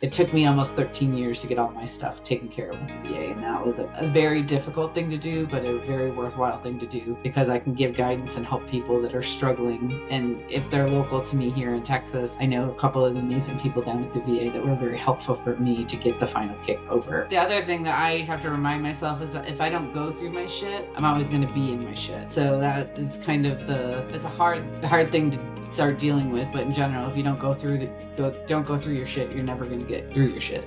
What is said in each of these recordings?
It took me almost 13 years to get all my stuff taken care of with the VA, and that was a very difficult thing to do, but a very worthwhile thing to do because I can give guidance and help people that are struggling. And if they're local to me here in Texas, I know a couple of amazing people down at the VA that were very helpful for me to get the final kick over. The other thing that I have to remind myself is that if I don't go through my shit, I'm always going to be in my shit. So that is kind of it's a hard thing to start dealing with, but in general, if you don't go through your shit, you're never going to get through your shit.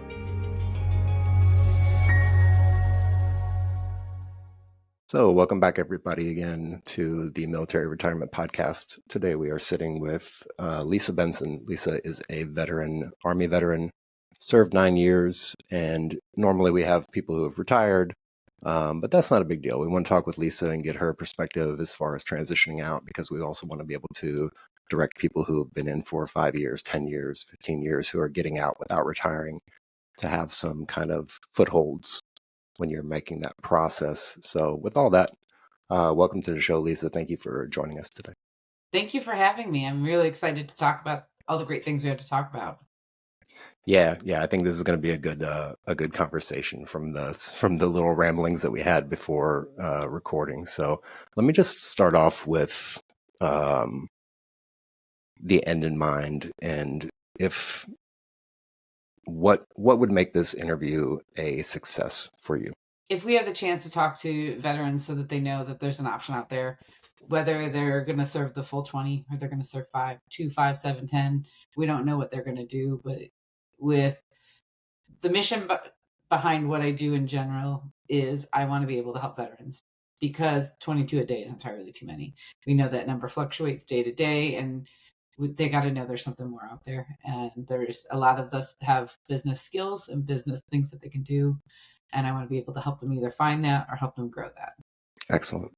So welcome back, everybody, again to the Military Retirement Podcast. Today we are sitting with Lisa Benson. Lisa is a veteran, Army veteran, served 9 years, and normally we have people who have retired, but that's not a big deal. We want to talk with Lisa and get her perspective as far as transitioning out, because we also want to be able to direct people who have been in for 5 years, 10 years, 15 years, who are getting out without retiring, to have some kind of footholds when you're making that process. So with all that, welcome to the show, Lisa. Thank you for joining us today. Thank you for having me. I'm really excited to talk about all the great things we have to talk about. Yeah. I think this is going to be a good conversation from the little ramblings that we had before recording. So let me just start off with the end in mind, and what would make this interview a success for you? If we have the chance to talk to veterans so that they know that there's an option out there, whether they're going to serve the full 20 or they're going to serve 2, 5, 7, 10, we don't know what they're going to do. But with the mission behind what I do in general is I want to be able to help veterans, because 22 a day is entirely too many. We know that number fluctuates day to day, and they got to know there's something more out there. And there's a lot of us have business skills and business things that they can do. And I want to be able to help them either find that or help them grow that. Excellent.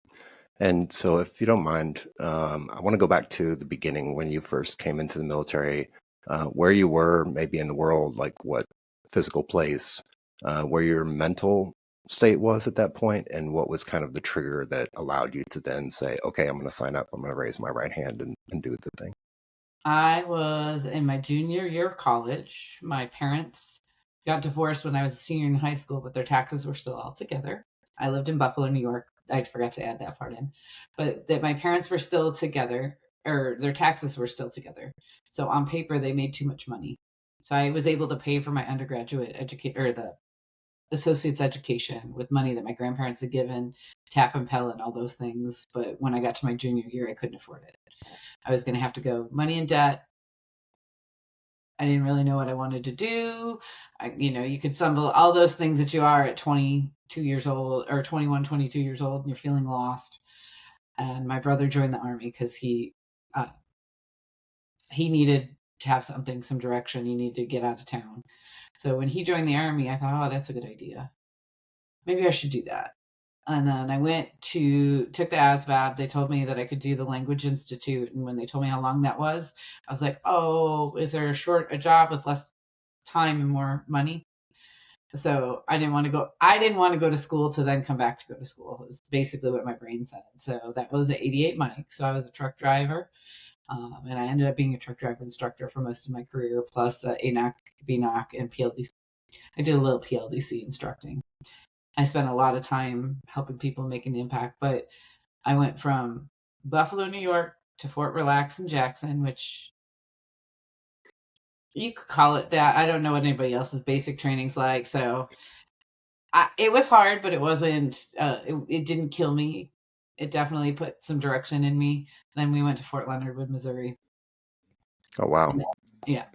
And so if you don't mind, I want to go back to the beginning when you first came into the military, where you were maybe in the world, like what physical place, where your mental state was at that point, and what was kind of the trigger that allowed you to then say, okay, I'm going to sign up, I'm going to raise my right hand and do the thing. I was in my junior year of college. My parents got divorced when I was a senior in high school, but their taxes were still all together. I lived in Buffalo, New York. I forgot to add that part in. But that my parents were still together, or their taxes were still together. So on paper, they made too much money. So I was able to pay for my undergraduate education, or the associate's education, with money that my grandparents had given, tap and Pell and all those things. But when I got to my junior year, I couldn't afford it. I was going to have to go money in debt. I didn't really know what I wanted to do. You could stumble all those things that you are at 22 years old, or 21, 22 years old, and you're feeling lost. And my brother joined the Army because he needed to have some direction. He needed to get out of town. So when he joined the Army, I thought, oh, that's a good idea. Maybe I should do that. And then I took the ASVAB. They told me that I could do the Language Institute. And when they told me how long that was, I was like, oh, is there a job with less time and more money? So I didn't want to go to school to then come back to go to school, is basically what my brain said. So that was at 88 Mike. So I was a truck driver. And I ended up being a truck driver instructor for most of my career, plus ANOC, BNOC, and PLDC. I did a little PLDC instructing. I spent a lot of time helping people make an impact, but I went from Buffalo, New York to Fort Relax in Jackson, which you could call it that. I don't know what anybody else's basic training's like. So it was hard, but it wasn't, it didn't kill me. It definitely put some direction in me. Then we went to Fort Leonard Wood, Missouri. Oh, wow. Yeah.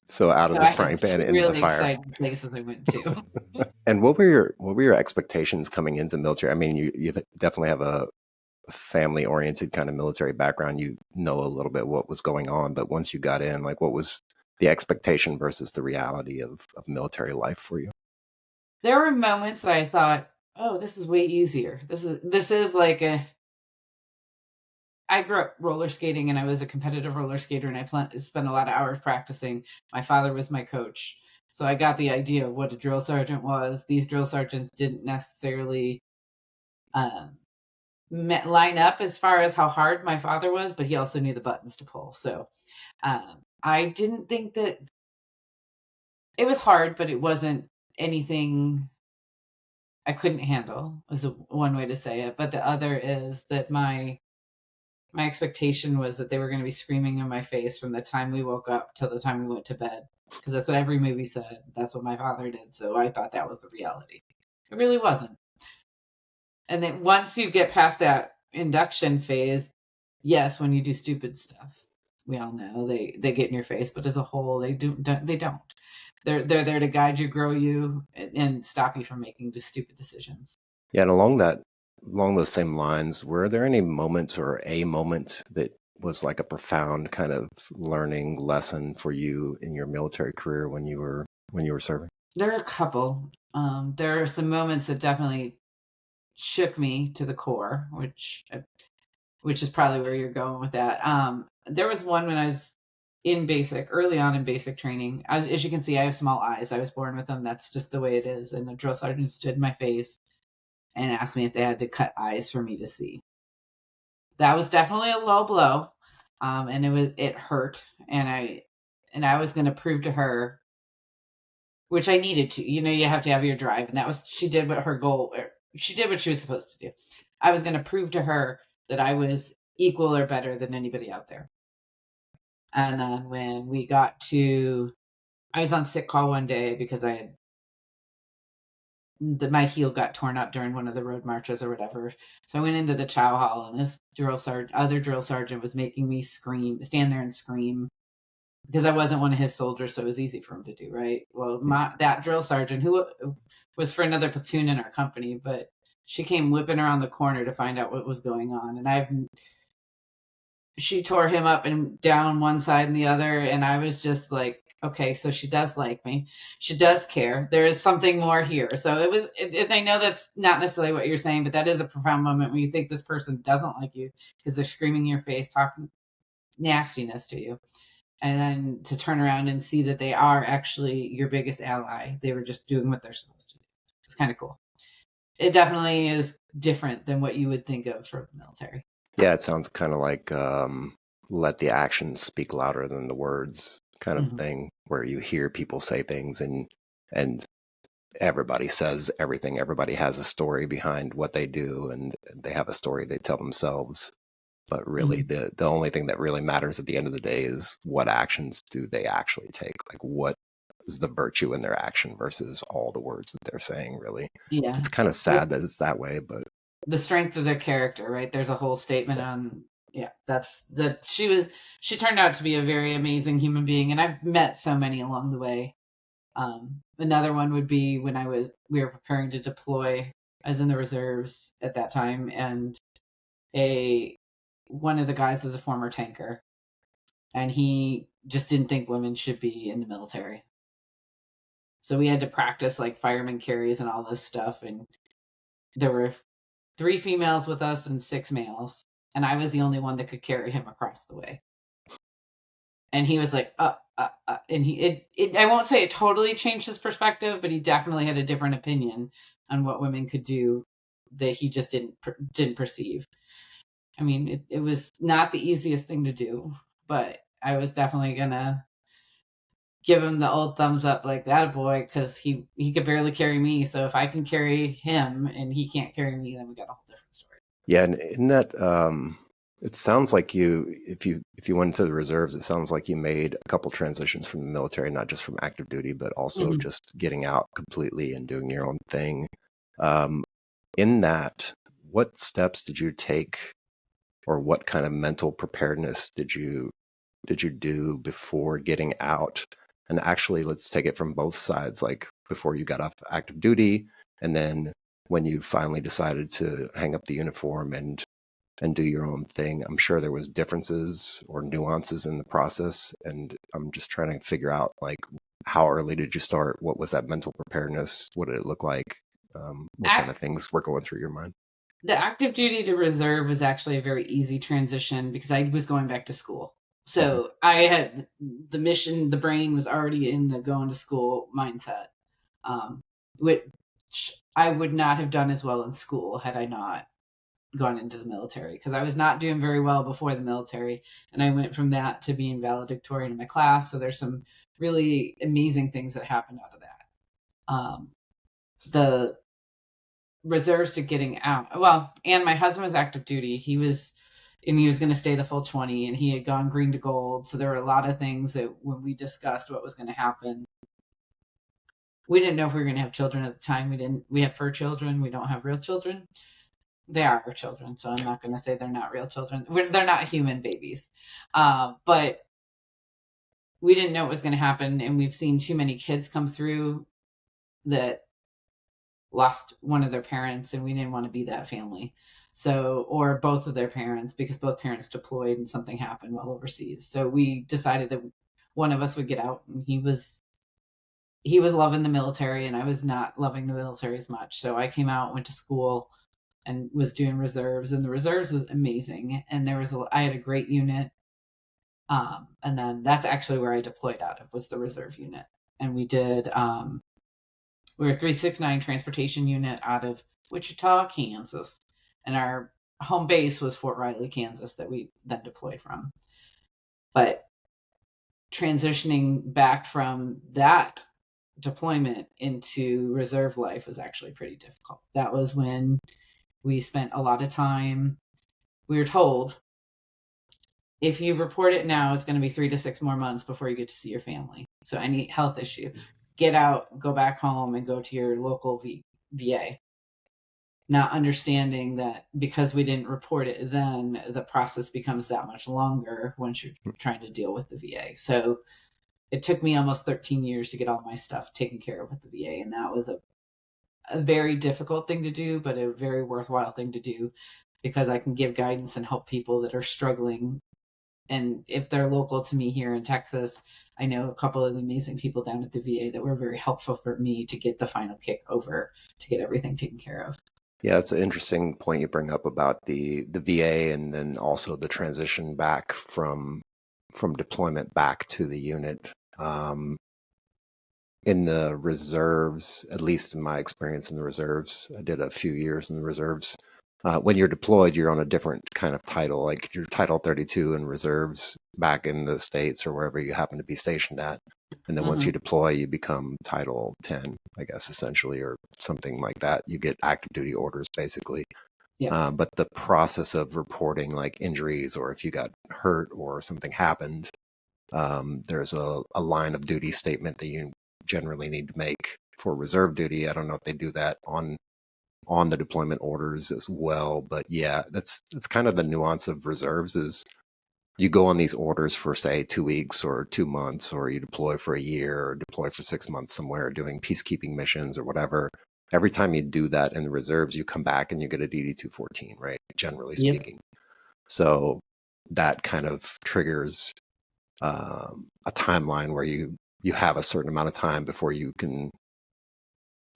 So out of the frying pan into the fire. Really exciting places I went to. And what were your expectations coming into the military? I mean, you definitely have a family-oriented kind of military background. You know a little bit what was going on, but once you got in, like, what was the expectation versus the reality of military life for you? There were moments that I thought, oh, this is way easier. This is like I grew up roller skating, and I was a competitive roller skater, and I spent a lot of hours practicing. My father was my coach. So I got the idea of what a drill sergeant was. These drill sergeants didn't necessarily line up as far as how hard my father was, but he also knew the buttons to pull. So I didn't think that it was hard, but it wasn't anything I couldn't handle, is one way to say it. But the other is that my expectation was that they were going to be screaming in my face from the time we woke up till the time we went to bed, because that's what every movie said. That's what my father did. So I thought that was the reality. It really wasn't. And then once you get past that induction phase, yes, when you do stupid stuff, we all know they get in your face. But as a whole, they don't. They're there to guide you, grow you, and stop you from making just stupid decisions. Yeah, and along those same lines, were there any moments or a moment that was like a profound kind of learning lesson for you in your military career when you were serving? There are a couple. There are some moments that definitely shook me to the core, which is probably where you're going with that. There was one when I was early on in basic training. As you can see, I have small eyes. I was born with them. That's just the way it is. And the drill sergeant stood in my face and asked me if they had to cut eyes for me to see. That was definitely a low blow, and it hurt. And I was going to prove to her, which I needed to. You have to have your drive, and she did what she did what she was supposed to do. I was going to prove to her that I was equal or better than anybody out there. And then when I was on sick call one day because my heel got torn up during one of the road marches or whatever. So I went into the chow hall, and this other drill sergeant was making me stand there and scream, because I wasn't one of his soldiers, so it was easy for him to do, right? Well, that drill sergeant, who was for another platoon in our company, but she came whipping around the corner to find out what was going on, and she tore him up and down one side and the other, and I was just like, okay, so she does like me. She does care. There is something more here. So I know that's not necessarily what you're saying, but that is a profound moment when you think this person doesn't like you because they're screaming in your face, talking nastiness to you. And then to turn around and see that they are actually your biggest ally. They were just doing what they're supposed to do. It's kind of cool. It definitely is different than what you would think of for the military. Yeah, it sounds kind of like let the actions speak louder than the words kind of thing, where you hear people say things and everybody says everything. Everybody has a story behind what they do, and they have a story they tell themselves. But really, the only thing that really matters at the end of the day is what actions do they actually take? Like, what is the virtue in their action versus all the words that they're saying, really? Yeah. It's kind of sad that it's that way, but the strength of their character, right? There's a whole statement on, she turned out to be a very amazing human being, and I've met so many along the way. Another one would be when we were preparing to deploy. I was in the reserves at that time, and one of the guys was a former tanker, and he just didn't think women should be in the military. So we had to practice like fireman carries and all this stuff, and there were 3 females with us and 6 males, and I was the only one that could carry him across the way. And he was like, and I won't say it totally changed his perspective, but he definitely had a different opinion on what women could do that he just didn't perceive. I mean, it was not the easiest thing to do, but I was definitely gonna give him the old thumbs up, like that boy, because he could barely carry me. So if I can carry him and he can't carry me, then we got a whole different story. Yeah, and in that, it sounds like if you went into the reserves, it sounds like you made a couple transitions from the military, not just from active duty, but also just getting out completely and doing your own thing. In that, what steps did you take, or what kind of mental preparedness did you do before getting out? And actually, let's take it from both sides, like before you got off active duty, and then when you finally decided to hang up the uniform and do your own thing. I'm sure there was differences or nuances in the process, and I'm just trying to figure out, like, how early did you start? What was that mental preparedness? What did it look like? What kind of things were going through your mind? The active duty to reserve was actually a very easy transition because I was going back to school. So I had the mission, the brain was already in the going to school mindset, which I would not have done as well in school had I not gone into the military, because I was not doing very well before the military, and I went from that to being valedictorian in my class. So there's some really amazing things that happened out of that. The reserves to getting out. Well, and my husband was active duty. He was going to stay the full 20, and he had gone green to gold. So there were a lot of things that when we discussed what was going to happen, we didn't know if we were going to have children at the time. We have fur children. We don't have real children. They are our children. So I'm not going to say they're not real children. They're not human babies. But we didn't know what was going to happen. And we've seen too many kids come through that lost one of their parents, and we didn't want to be that family. So, or both of their parents, because both parents deployed and something happened while overseas. So we decided that one of us would get out, and he was loving the military, and I was not loving the military as much. So I came out, went to school, and was doing reserves, and the reserves was amazing. And I had a great unit. And then that's actually where I deployed out of, was the reserve unit. And we did, we were 369 transportation unit out of Wichita, Kansas. And our home base was Fort Riley, Kansas, that we then deployed from. But transitioning back from that deployment into reserve life was actually pretty difficult. That was when we spent a lot of time. We were told, if you report it now, it's going to be 3 to 6 more months before you get to see your family. So any health issue, get out, go back home, and go to your local VA. Not understanding that because we didn't report it then, the process becomes that much longer once you're trying to deal with the VA. So it took me almost 13 years to get all my stuff taken care of with the VA. And that was a very difficult thing to do, but a very worthwhile thing to do, because I can give guidance and help people that are struggling. And if they're local to me here in Texas, I know a couple of amazing people down at the VA that were very helpful for me to get the final kick over, to get everything taken care of. Yeah, it's an interesting point you bring up about the VA, and then also the transition back from deployment back to the unit. In the reserves, at least in my experience in the reserves, I did a few years in the reserves. When you're deployed, you're on a different kind of title, like you're Title 32 in reserves back in the States or wherever you happen to be stationed at. And then once you deploy, you become Title 10, I guess, essentially, or something like that. You get active duty orders, basically. Yeah. But the process of reporting like injuries, or if you got hurt or something happened, there's a line of duty statement that you generally need to make for reserve duty. I don't know if they do that on the deployment orders as well, but yeah, that's kind of the nuance of reserves. Is you go on these orders for, say, 2 weeks or 2 months, or you deploy for a year, or deploy for 6 months somewhere doing peacekeeping missions or whatever. Every time you do that in the reserves, you come back and you get a DD-214, right? Generally speaking. So that kind of triggers a timeline where you have a certain amount of time before you can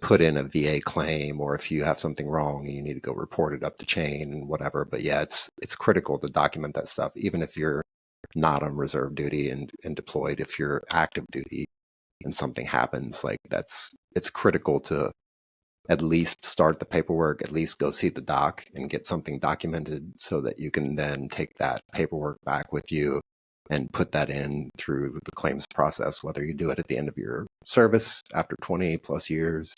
put in a VA claim, or if you have something wrong, you need to go report it up the chain and whatever. But yeah, it's critical to document that stuff, even if you're not on reserve duty and deployed. If you're active duty and something happens, like it's critical to at least start the paperwork, at least go see the doc and get something documented, so that you can then take that paperwork back with you and put that in through the claims process, whether you do it at the end of your service after 20 plus years,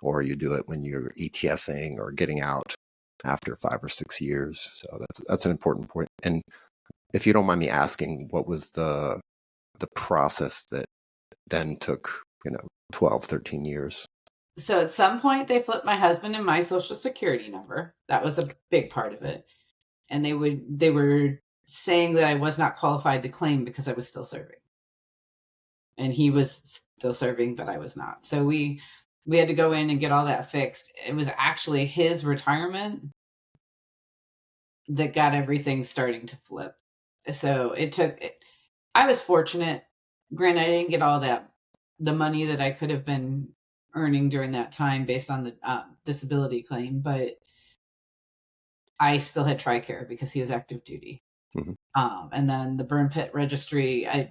or you do it when you're ETSing or getting out after 5 or 6 years. So that's an important point. And if you don't mind me asking, what was the process that then took 12, 13 years? So at some point they flipped my husband and my social security number. That was a big part of it. And they were saying that I was not qualified to claim because I was still serving. And he was still serving, but I was not. So we had to go in and get all that fixed. It was actually his retirement that got everything starting to flip. So I was fortunate. Granted, I didn't get all the money that I could have been earning during that time based on the disability claim, but I still had TRICARE because he was active duty. Mm-hmm. And then the burn pit registry, I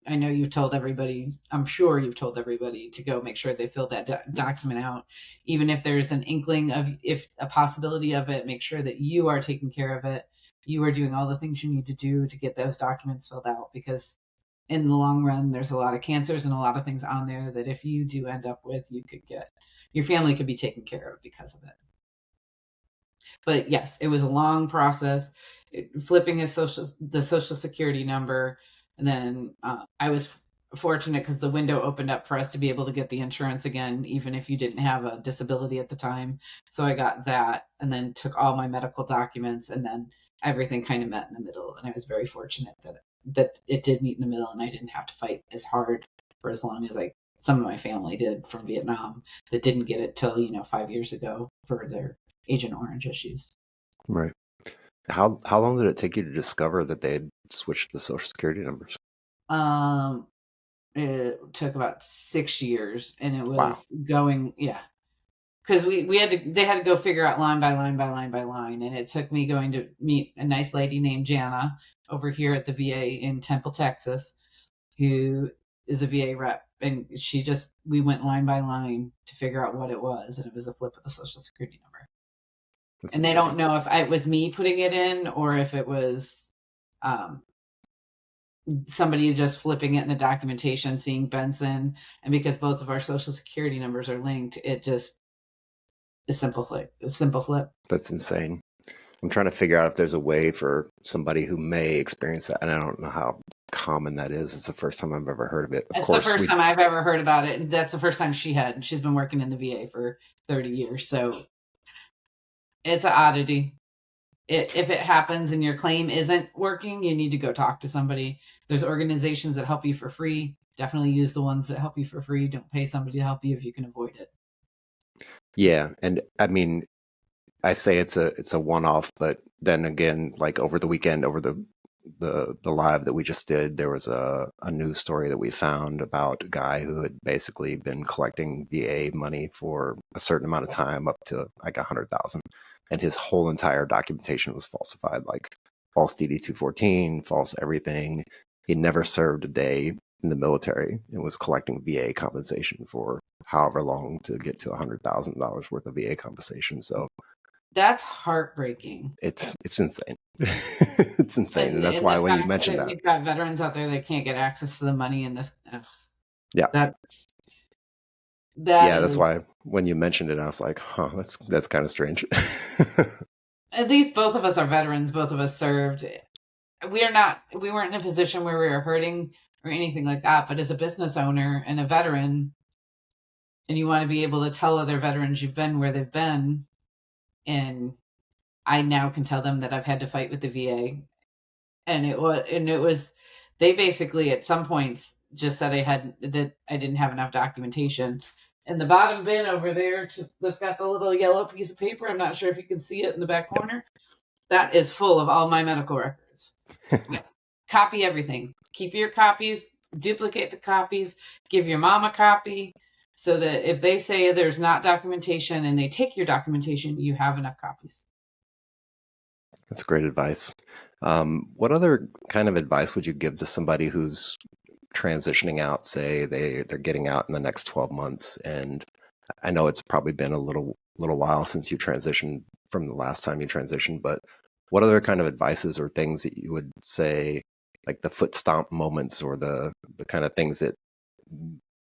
know you've told everybody, I'm sure you've told everybody to go make sure they fill that document out. Even if there's an inkling of, if a possibility of it, make sure that you are taking care of it. You are doing all the things you need to do to get those documents filled out, because in the long run, there's a lot of cancers and a lot of things on there that if you do end up with, your family could be taken care of because of it. But yes, it was a long process, flipping the social security number. And then I was fortunate because the window opened up for us to be able to get the insurance again, even if you didn't have a disability at the time. So I got that, and then took all my medical documents, and then everything kind of met in the middle. And I was very fortunate that it did meet in the middle, and I didn't have to fight as hard for as long as some of my family did from Vietnam that didn't get it till 5 years ago for their Agent Orange issues. Right. How long did it take you to discover that they had switched the social security numbers? It took about 6 years, and it was Wow. going, yeah, because they had to go figure out line by line by line by line, and it took me going to meet a nice lady named Jana over here at the VA in Temple, Texas, who is a VA rep, and we went line by line to figure out what it was, and it was a flip of the social security number. That's And they insane. don't know if it was me putting it in or if it was somebody just flipping it in the documentation, seeing Benson, and because both of our social security numbers are linked, it just is simple flip. That's insane. I'm trying to figure out if there's a way for somebody who may experience that, and I don't know how common that is. It's the first time I've ever heard of it. That's the first time I've ever heard about it, and that's the first time she's been working in the VA for 30 years, so it's an oddity. If it happens and your claim isn't working, you need to go talk to somebody. There's organizations that help you for free. Definitely use the ones that help you for free. Don't pay somebody to help you if you can avoid it. Yeah, and I mean, I say it's a one-off, but then again, like over the weekend, over the live that we just did, there was a news story that we found about a guy who had basically been collecting VA money for a certain amount of time, up to like 100,000, and his whole entire documentation was falsified, like false DD-214, false everything. He never served a day in the military and was collecting VA compensation for however long to get to $100,000 worth of VA compensation. So that's heartbreaking. It's insane. It's insane, and that's why when you mentioned that, we've got veterans out there that can't get access to the money in this. Yeah, that's why when you mentioned it, I was like, huh, that's kind of strange. At least both of us are veterans. Both of us served. We weren't in a position where we were hurting or anything like that. But as a business owner and a veteran, and you want to be able to tell other veterans you've been where they've been, and I now can tell them that I've had to fight with the VA, and it was they basically at some points just said that I didn't have enough documentation. And the bottom bin over there that's got the little yellow piece of paper, I'm not sure if you can see it in the back corner, that is full of all my medical records. Yeah. Copy everything. Keep your copies, duplicate the copies, give your mom a copy, so that if they say there's not documentation and they take your documentation, you have enough copies. That's great advice. What other kind of advice would you give to somebody who's transitioning out? Say they're getting out in the next 12 months, and I know it's probably been a little while since you transitioned from the last time you transitioned, but what other kind of advices or things that you would say, like the foot stomp moments, or the kind of things that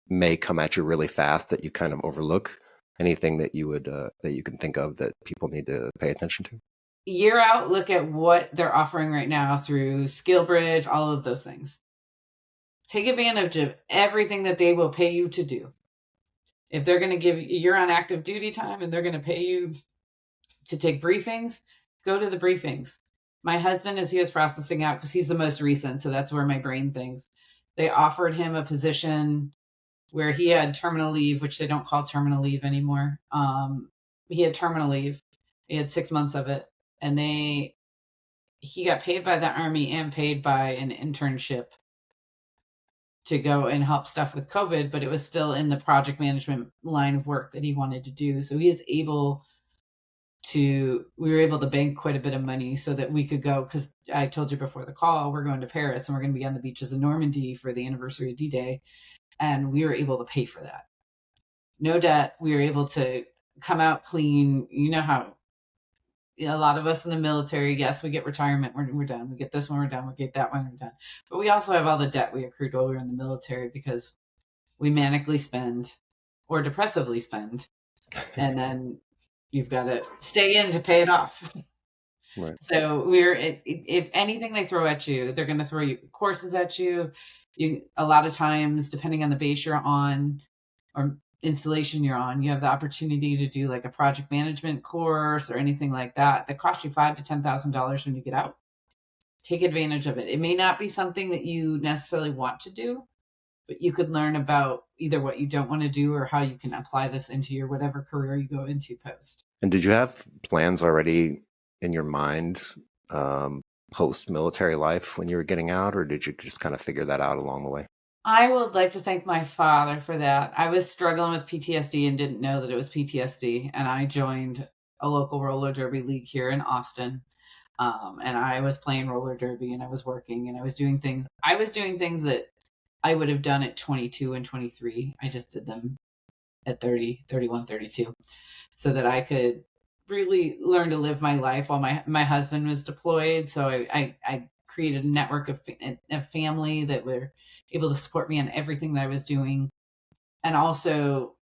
may come at you really fast that you kind of overlook? Anything that you would that you can think of that people need to pay attention to? Year out, look at what they're offering right now through SkillBridge, all of those things. Take advantage of everything that they will pay you to do. If they're going to you're on active duty time and they're going to pay you to take briefings, go to the briefings. My husband, as he was processing out, because he's the most recent, so that's where my brain thinks, they offered him a position where he had terminal leave, which they don't call terminal leave anymore. He had terminal leave. He had 6 months of it. And he got paid by the Army and paid by an internship to go and help stuff with COVID, but it was still in the project management line of work that he wanted to do. So he is able we were able to bank quite a bit of money so that we could go, because I told you before the call, we're going to Paris and we're going to be on the beaches of Normandy for the anniversary of D-Day. And we were able to pay for that. No debt. We were able to come out clean. You know how a lot of us in the military, yes, we get retirement when we're done. We get this when we're done. We get that when we're done. But we also have all the debt we accrued while we were in the military because we manically spend or depressively spend. And then you've got to stay in to pay it off. Right. So if anything they throw at you, they're going to throw you courses at you. A lot of times, depending on the base you're on or installation you're on, you have the opportunity to do like a project management course or anything like that costs you $5,000 to $10,000 when you get out. Take advantage of it. It may not be something that you necessarily want to do, but you could learn about either what you don't want to do or how you can apply this into your whatever career you go into post. And did you have plans already in your mind post-military life when you were getting out, or did you just kind of figure that out along the way? I would like to thank my father for that. I was struggling with PTSD and didn't know that it was PTSD, and I joined a local roller derby league here in Austin. And I was playing roller derby and I was working and I was doing things. I was doing things that I would have done at 22 and 23. I just did them at 30, 31, 32, so that I could really learn to live my life while my husband was deployed. So I created a network of family that were able to support me in everything that I was doing and also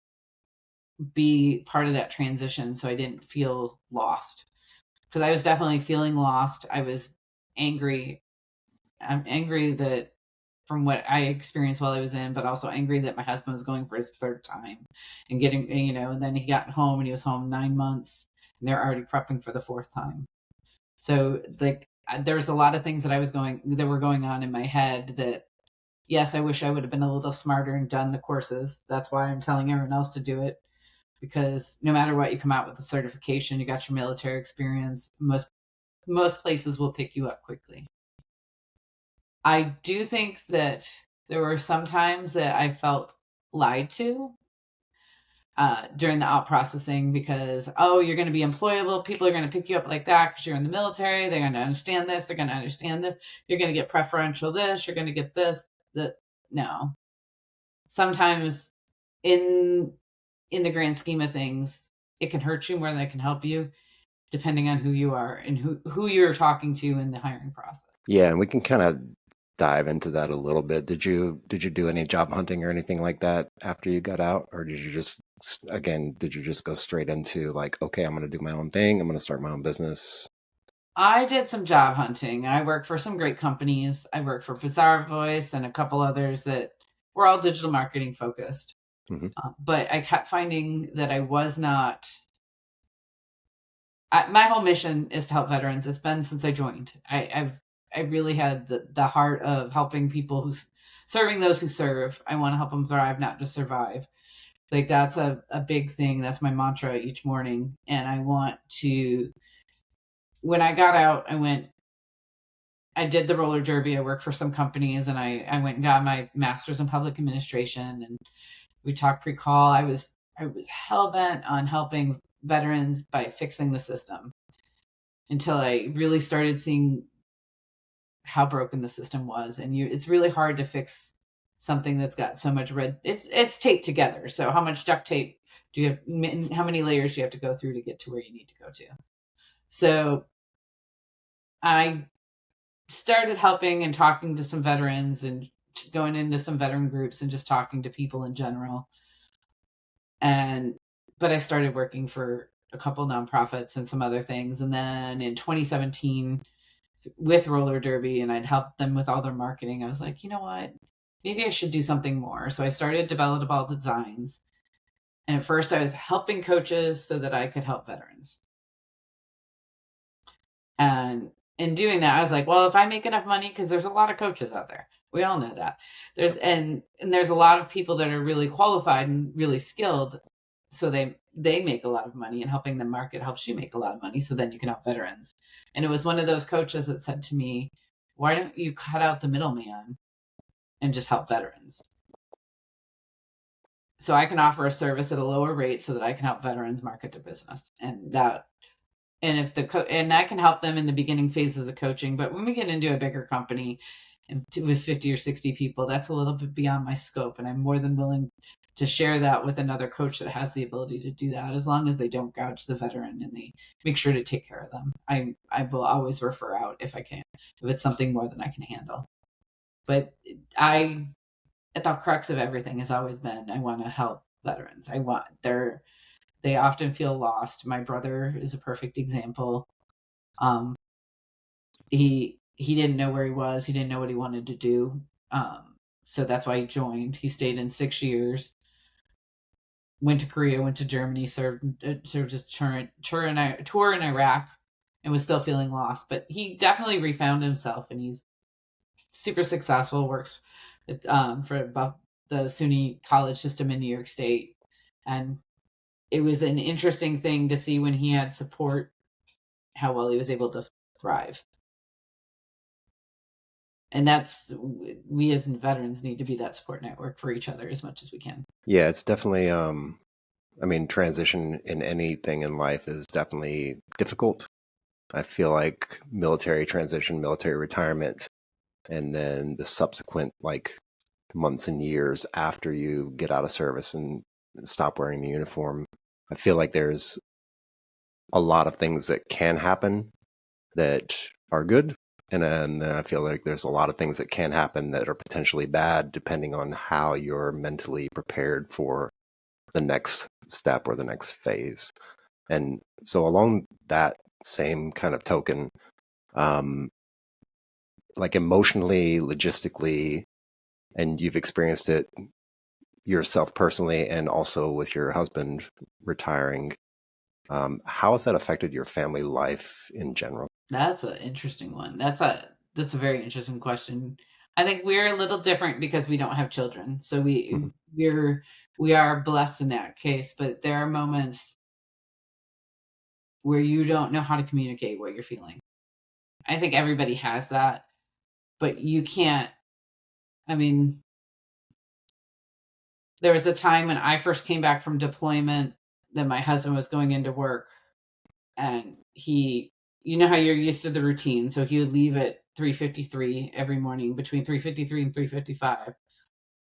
be part of that transition so I didn't feel lost. Because I was definitely feeling lost. I was angry. I'm angry that from what I experienced while I was in, but also angry that my husband was going for his third time and getting, and then he got home and he was home 9 months and they're already prepping for the fourth time. So like there's a lot of things that were going on in my head that, yes, I wish I would have been a little smarter and done the courses. That's why I'm telling everyone else to do it. Because no matter what, you come out with a certification, you got your military experience. Most places will pick you up quickly. I do think that there were some times that I felt lied to during the out processing because, you're going to be employable. People are going to pick you up like that because you're in the military. They're going to understand this. They're going to understand this. You're going to get preferential this. You're going to get this. No. Sometimes in the grand scheme of things, it can hurt you more than it can help you, depending on who you are and who you're talking to in the hiring process. Yeah, and we can kind of dive into that a little bit. Did you do any job hunting or anything like that after you got out, or did you just go straight into like, okay, I'm going to do my own thing, I'm going to start my own business? I did some job hunting. I worked for some great companies. I worked for Bizarre Voice and a couple others that were all digital marketing focused. Mm-hmm. But I kept finding that I was not. My whole mission is to help veterans. It's been since I joined. I really had the heart of helping people serving those who serve. I want to help them thrive, not just survive. Like that's a big thing. That's my mantra each morning. And I want to. When I got out, I did the roller derby. I worked for some companies, and I went and got my master's in public administration, and we talked pre-call. I was hell-bent on helping veterans by fixing the system until I really started seeing how broken the system was. And it's really hard to fix something that's got so much it's taped together. So how much duct tape do you have? How many layers do you have to go through to get to where you need to go to? So I started helping and talking to some veterans and going into some veteran groups and just talking to people in general. But I started working for a couple nonprofits and some other things. And then in 2017 with roller derby, and I'd helped them with all their marketing, I was like, you know what, maybe I should do something more. So I started developable designs. And at first I was helping coaches so that I could help veterans. And in doing that, I was like, well, if I make enough money, because there's a lot of coaches out there. We all know that. There's a lot of people that are really qualified and really skilled. So they make a lot of money, and helping them market helps you make a lot of money. So then you can help veterans. And it was one of those coaches that said to me, why don't you cut out the middleman and just help veterans? So I can offer a service at a lower rate so that I can help veterans market their business. And that And if and I can help them in the beginning phases of coaching, but when we get into a bigger company and with 50 or 60 people, that's a little bit beyond my scope, and I'm more than willing to share that with another coach that has the ability to do that, as long as they don't gouge the veteran and they make sure to take care of them. I will always refer out if I can, if it's something more than I can handle. But at the crux of everything has always been, I want to help veterans. They often feel lost. My brother is a perfect example. He didn't know where he was. He didn't know what he wanted to do. So that's why he joined. He stayed in 6 years. Went to Korea, went to Germany, served his tour in Iraq, and was still feeling lost. But he definitely refound himself, and he's super successful. Works for about the SUNY college system in New York State, and it was an interesting thing to see when he had support, how well he was able to thrive. And we as veterans need to be that support network for each other as much as we can. Yeah, it's definitely, transition in anything in life is definitely difficult. I feel like military transition, military retirement, and then the subsequent months and years after you get out of service and stop wearing the uniform, I feel like there's a lot of things that can happen that are good. And then I feel like there's a lot of things that can happen that are potentially bad, depending on how you're mentally prepared for the next step or the next phase. And so along that same kind of token, like emotionally, logistically, and you've experienced it yourself personally and also with your husband retiring, how has that affected your family life in general? That's an interesting one. That's a very interesting question. I think we're a little different because we don't have children. So we are blessed in that case, but there are moments where you don't know how to communicate what you're feeling. I think everybody has that, but you can't. I mean, there was a time when I first came back from deployment that my husband was going into work, and you know how you're used to the routine, so he would leave at 3:53 every morning, between 3:53 and 3:55.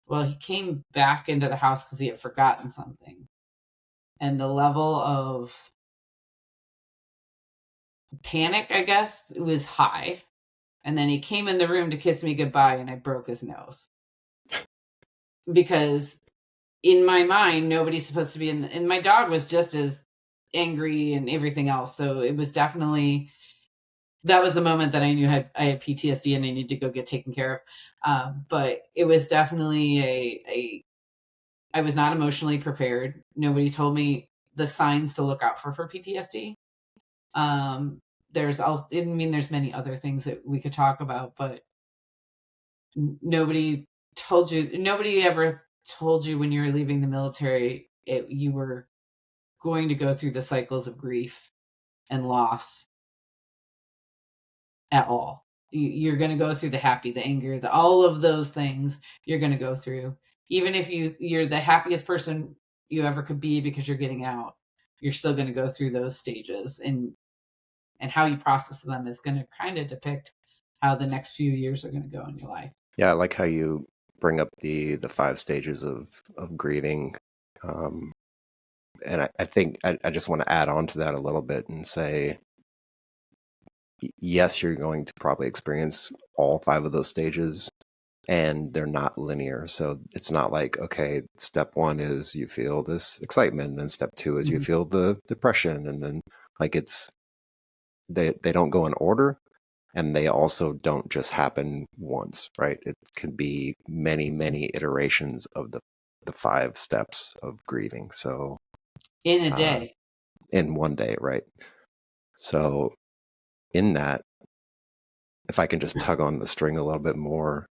Well, he came back into the house because he had forgotten something, and the level of panic, I guess, was high. And then he came in the room to kiss me goodbye, and I broke his nose. Because in my mind, nobody's supposed to be and my dog was just as angry and everything else. So it was definitely, that was the moment that I knew I had PTSD and I needed to go get taken care of. But it was definitely I was not emotionally prepared. Nobody told me the signs to look out for PTSD. There's also, I mean, there's many other things that we could talk about, but nobody ever told you when you were leaving the military you were going to go through the cycles of grief and loss at all. You're going to go through the happy, the anger, all of those things you're going to go through. Even if you're the happiest person you ever could be because you're getting out, you're still going to go through those stages, and how you process them is going to kind of depict how the next few years are going to go in your life. Yeah, I like how you bring up the 5 stages of grieving. And I think I just want to add on to that a little bit and say, yes, you're going to probably experience all 5 of those stages, and they're not linear. So it's not like, okay, step 1 is you feel this excitement, and then step 2 is you feel the depression, and then they don't go in order, and they also don't just happen once, right? It can be many, many iterations of the 5 steps of grieving. So in a day, in one day, right? So in that, if I can just tug on the string a little bit more,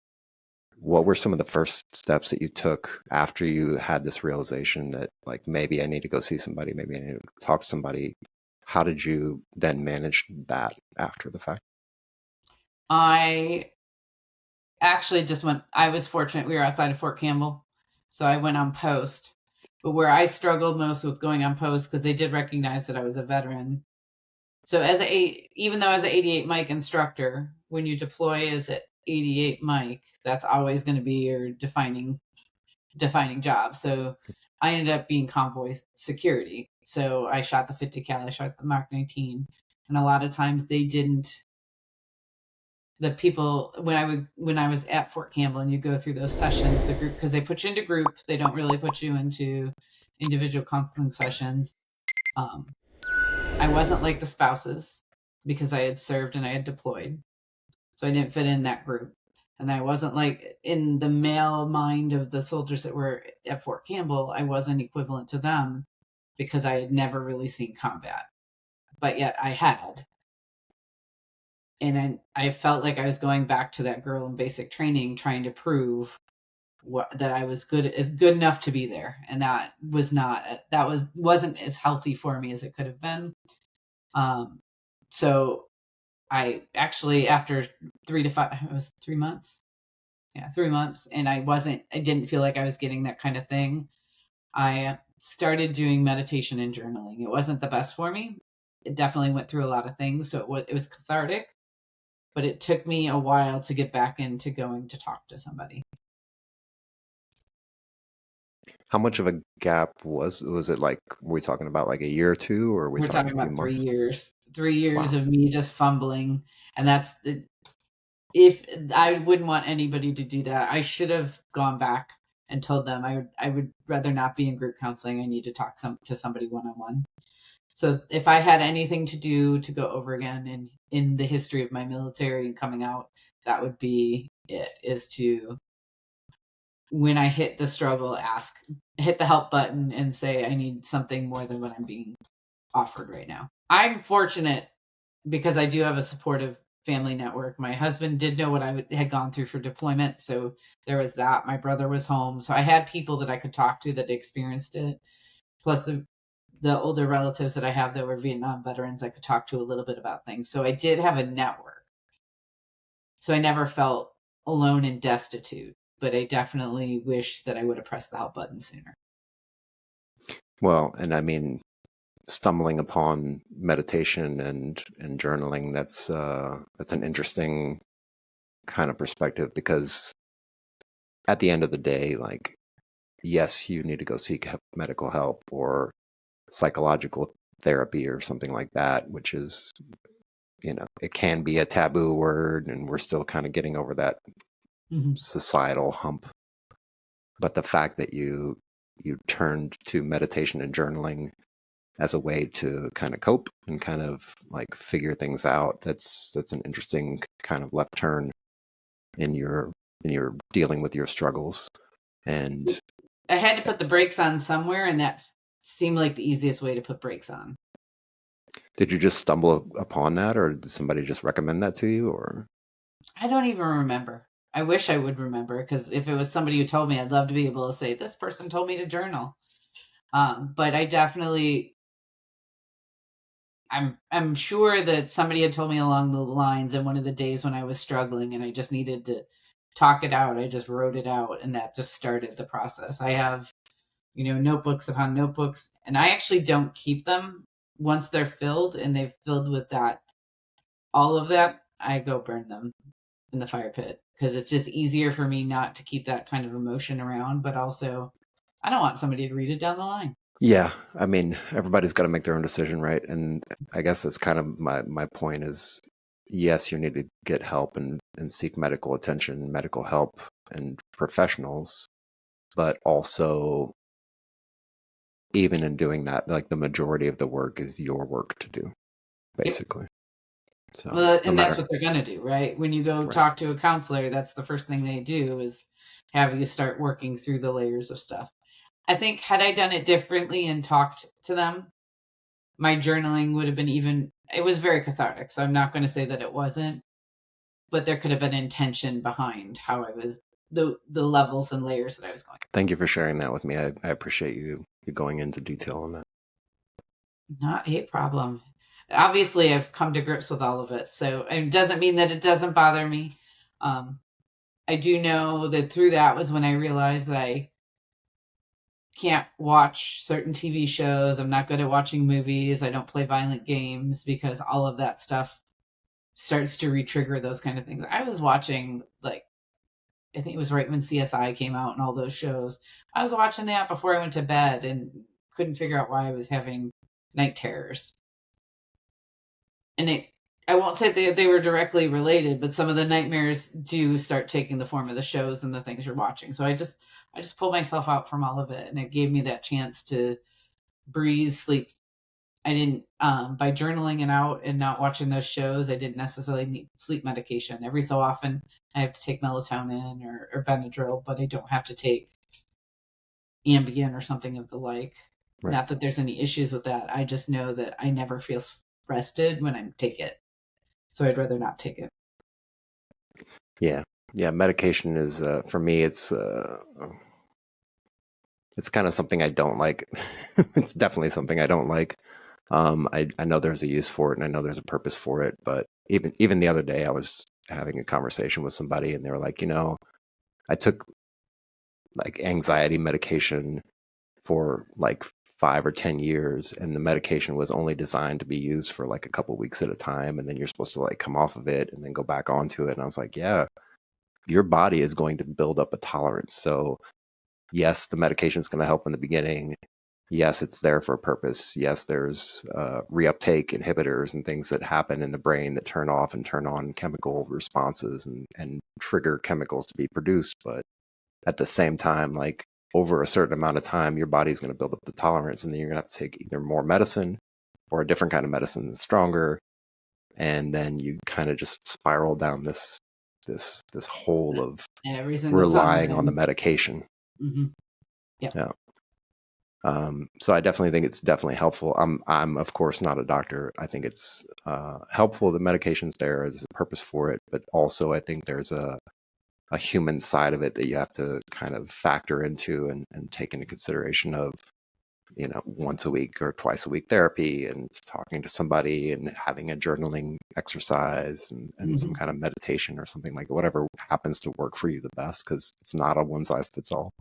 what were some of the first steps that you took after you had this realization that, like, maybe I need to go see somebody, maybe I need to talk to somebody? How did you then manage that after the fact? I actually I was fortunate. We were outside of Fort Campbell, so I went on post. But where I struggled most with going on post, because they did recognize that I was a veteran, So even though as an 88 mic instructor, when you deploy as an 88 mic, that's always going to be your defining job. So I ended up being convoy security. So I shot the 50 cal, I shot the Mark 19, and a lot of times they didn't. The people when I was at Fort Campbell and you go through those sessions, the group, because they put you into group, they don't really put you into individual counseling sessions. I wasn't like the spouses because I had served and I had deployed, so I didn't fit in that group. And I wasn't like in the male mind of the soldiers that were at Fort Campbell, I wasn't equivalent to them because I had never really seen combat, but yet I had. And I felt like I was going back to that girl in basic training, trying to prove that I was good enough to be there, and wasn't as healthy for me as it could have been. So I actually, after 3 months, yeah, 3 months, and I didn't feel like I was getting that kind of thing. I started doing meditation and journaling. It wasn't the best for me. It definitely went through a lot of things, so it was cathartic, but it took me a while to get back into going to talk to somebody. How much of a gap was it? Like, were we talking about like a year or two, or were we We're talking a few about 3 months? years. 3 years Wow. of me just fumbling, and that's if I wouldn't want anybody to do that. I should have gone back and told them I would rather not be in group counseling. I need to talk to somebody one-on-one. So if I had anything to do to go over again in the history of my military and coming out, that would be it, is to, when I hit the struggle, hit the help button and say, I need something more than what I'm being offered right now. I'm fortunate because I do have a supportive family network. My husband did know what I had gone through for deployment, so there was that. My brother was home, so I had people that I could talk to that experienced it. Plus the older relatives that I have that were Vietnam veterans, I could talk to a little bit about things. So I did have a network. So I never felt alone and destitute, but I definitely wish that I would have pressed the help button sooner. Well, and I mean, stumbling upon meditation and journaling, that's an interesting kind of perspective, because at the end of the day, like, yes, you need to go seek medical help or psychological therapy or something like that, which is, it can be a taboo word, and we're still kind of getting over that societal hump. But the fact that you turned to meditation and journaling as a way to kind of cope and kind of like figure things out, that's an interesting kind of left turn in your dealing with your struggles. And I had to put the brakes on somewhere, and that seemed like the easiest way to put brakes on. Did you just stumble upon that, or did somebody just recommend that to you? Or I don't even remember. I wish I would remember, because if it was somebody who told me, I'd love to be able to say, this person told me to journal. But I definitely, I'm sure that somebody had told me along the lines, and one of the days when I was struggling and I just needed to talk it out, I just wrote it out, and that just started the process. I have, notebooks upon notebooks, and I actually don't keep them. Once they're filled and they've filled with all of that, I go burn them in the fire pit, because it's just easier for me not to keep that kind of emotion around, but also I don't want somebody to read it down the line. yeah, I mean, everybody's got to make their own decision, right? And I guess that's kind of my point is, yes, you need to get help and seek medical attention, medical help, and professionals, but also, even in doing that, like, the majority of the work is your work to do, basically. So, Well, no and that's matter, what they're going to do, right? When you go right. talk to a counselor, that's the first thing they do, is have you start working through the layers of stuff. I think had I done it differently and talked to them, my journaling would have been it was very cathartic. So I'm not going to say that it wasn't, but there could have been intention behind how I was, the levels and layers that I was going. Thank you for sharing that with me. I appreciate you going into detail on that. Not a problem. Obviously, I've come to grips with all of it, so it doesn't mean that it doesn't bother me. I do know that through that was when I realized that can't watch certain TV shows. I'm not good at watching movies. I don't play violent games because all of that stuff starts to re-trigger those kind of things. I was watching, like, I think it was right when CSI came out and all those shows. I was watching that before I went to bed and couldn't figure out why I was having night terrors. And I won't say they were directly related, but some of the nightmares do start taking the form of the shows and the things you're watching. So I just pulled myself out from all of it, and it gave me that chance to breathe, sleep. I didn't, by journaling it out and not watching those shows, I didn't necessarily need sleep medication. Every so often, I have to take melatonin or Benadryl, but I don't have to take Ambien or something of the like. Right. Not that there's any issues with that. I just know that I never feel rested when I take it. So I'd rather not take it. Yeah. Medication is, for me, it's kind of something I don't like. It's definitely something I don't like. I know there's a use for it and I know there's a purpose for it, but even the other day I was having a conversation with somebody and they were like, I took like anxiety medication for like 5 or 10 years, and the medication was only designed to be used for like a couple weeks at a time, and then you're supposed to like come off of it and then go back onto it. And I was like, yeah, your body is going to build up a tolerance. So yes, the medication is going to help in the beginning. Yes, it's there for a purpose. Yes, there's reuptake inhibitors and things that happen in the brain that turn off and turn on chemical responses and trigger chemicals to be produced. But at the same time, like over a certain amount of time, your body's going to build up the tolerance, and then you're going to have to take either more medicine or a different kind of medicine that's stronger. And then you kind of just spiral down this hole of relying on the medication. Mm-hmm. Yeah. So I definitely think it's definitely helpful. I'm of course not a doctor. I think it's helpful. The medication's there. There's a purpose for it, but also I think there's a human side of it that you have to kind of factor into and take into consideration of, once a week or twice a week therapy and talking to somebody and having a journaling exercise and mm-hmm. some kind of meditation or something like whatever happens to work for you the best, because it's not a one size fits all.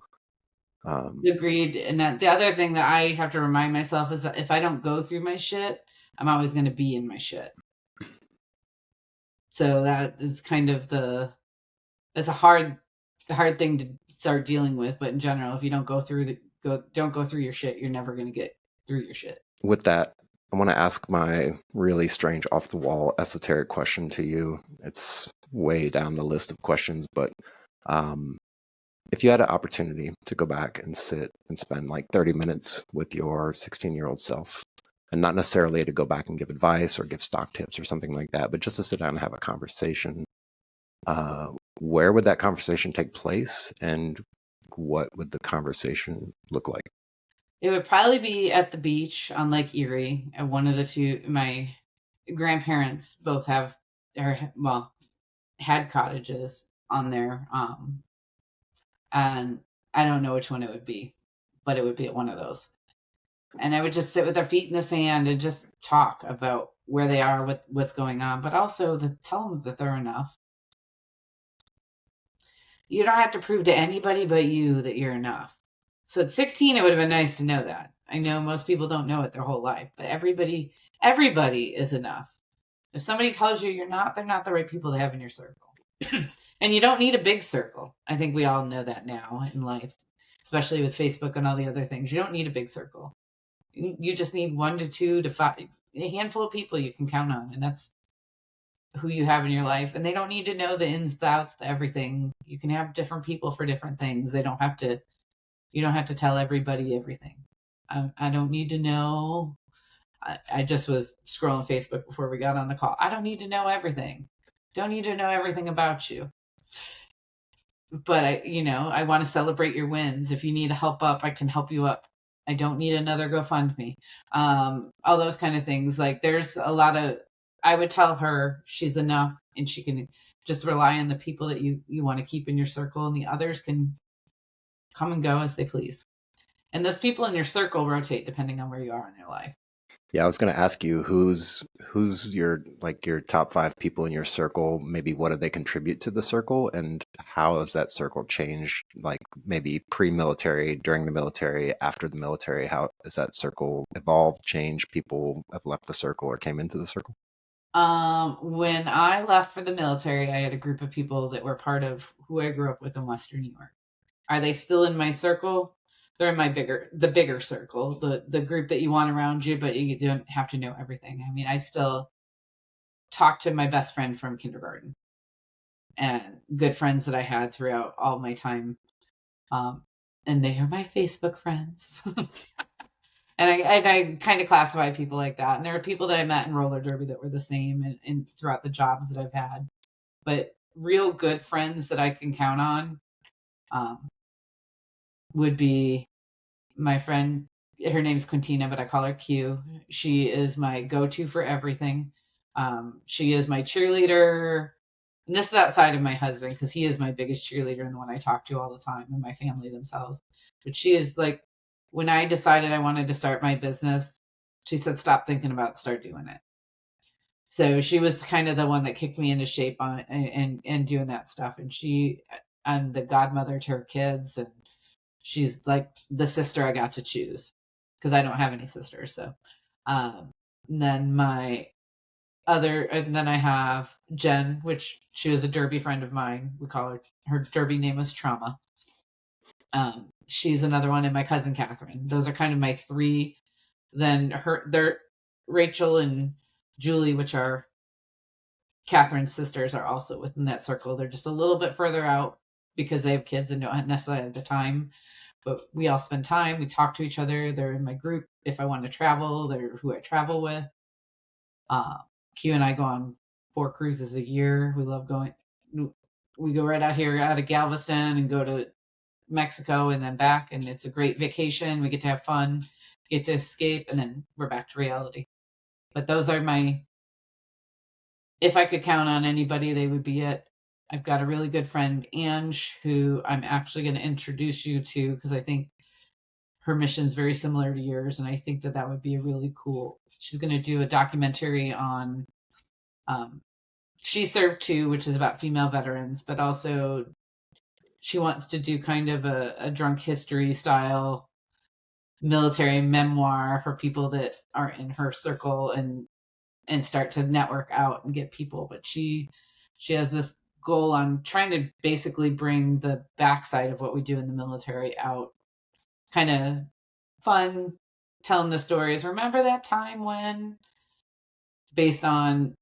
Agreed. And that the other thing that I have to remind myself is that if I don't go through my shit, I'm always going to be in my shit. So that is kind of it's a hard thing to start dealing with. But in general, if you don't go through your shit, you're never going to get through your shit. With that, I want to ask my really strange, off the wall, esoteric question to you. It's way down the list of questions, but if you had an opportunity to go back and sit and spend like 30 minutes with your 16-year-old self, and not necessarily to go back and give advice or give stock tips or something like that, but just to sit down and have a conversation, where would that conversation take place, and what would the conversation look like? It would probably be at the beach on Lake Erie. And one of the two, my grandparents both had cottages on there. And I don't know which one it would be, but it would be at one of those. And I would just sit with their feet in the sand and just talk about where they are, what's going on, but also to tell them that they're enough. You don't have to prove to anybody but you that you're enough. So at 16, it would have been nice to know that. I know most people don't know it their whole life, but everybody is enough. If somebody tells you you're not, they're not the right people to have in your circle. And you don't need a big circle. I think we all know that now in life, especially with Facebook and all the other things. You don't need a big circle. You just need 1 to 2 to 5, a handful of people you can count on, and that's who you have in your life. And they don't need to know the ins, the outs, the everything. You can have different people for different things. You don't have to tell everybody everything. I don't need to know. I just was scrolling Facebook before we got on the call. I don't need to know everything. Don't need to know everything about you. But I want to celebrate your wins. If you need help up, I can help you up. I don't need another GoFundMe. All those kind of things. Like there's a lot of, I would tell her she's enough and she can just rely on the people that you want to keep in your circle, and the others can come and go as they please. And those people in your circle rotate depending on where you are in your life. Yeah, I was going to ask you who's your top 5 people in your circle. Maybe what do they contribute to the circle, and how has that circle changed? Like maybe pre-military, during the military, after the military. How has that circle evolved, changed? People have left the circle or came into the circle. When I left for the military, I had a group of people that were part of who I grew up with in Western New York. Are they still in my circle? They're in the bigger circle, the group that you want around you, but you don't have to know everything. I mean, I still talk to my best friend from kindergarten and good friends that I had throughout all my time. And they are my Facebook friends. And I kind of classify people like that. And there are people that I met in roller derby that were the same and throughout the jobs that I've had. But real good friends that I can count on would be my friend. Her name's Quintina, but I call her Q. She is my go-to for everything. She is my cheerleader. And this is outside of my husband because he is my biggest cheerleader and the one I talk to all the time, and my family themselves. But she is like, when I decided I wanted to start my business, she said, stop thinking about it, start doing it. So she was kind of the one that kicked me into shape on and doing that stuff. And I'm the godmother to her kids, and she's like the sister I got to choose because I don't have any sisters. So, and then and then I have Jen, which she was a derby friend of mine. We call her derby name was Trauma. She's another one, and my cousin Catherine. Those are kind of my 3. Then they're Rachel and Julie, which are Catherine's sisters, are also within that circle. They're just a little bit further out because they have kids and don't necessarily have the time. But we all spend time. We talk to each other. They're in my group. If I want to travel, they're who I travel with. Q and I go on 4 cruises a year. We love going. We go right out here out of Galveston and go to Mexico and then back, and it's a great vacation. We get to have fun, get to escape, and then we're back to reality. But those are if I could count on anybody, they would be it. I've got a really good friend, Ange, who I'm actually going to introduce you to because I think her mission's very similar to yours, and I think that would be a really cool. She's going to do a documentary on She Served Too, which is about female veterans, but also she wants to do kind of a drunk history style military memoir for people that are in her circle and start to network out and get people. But she has this goal on trying to basically bring the backside of what we do in the military out, kind of fun, telling the stories. Remember that time when, based on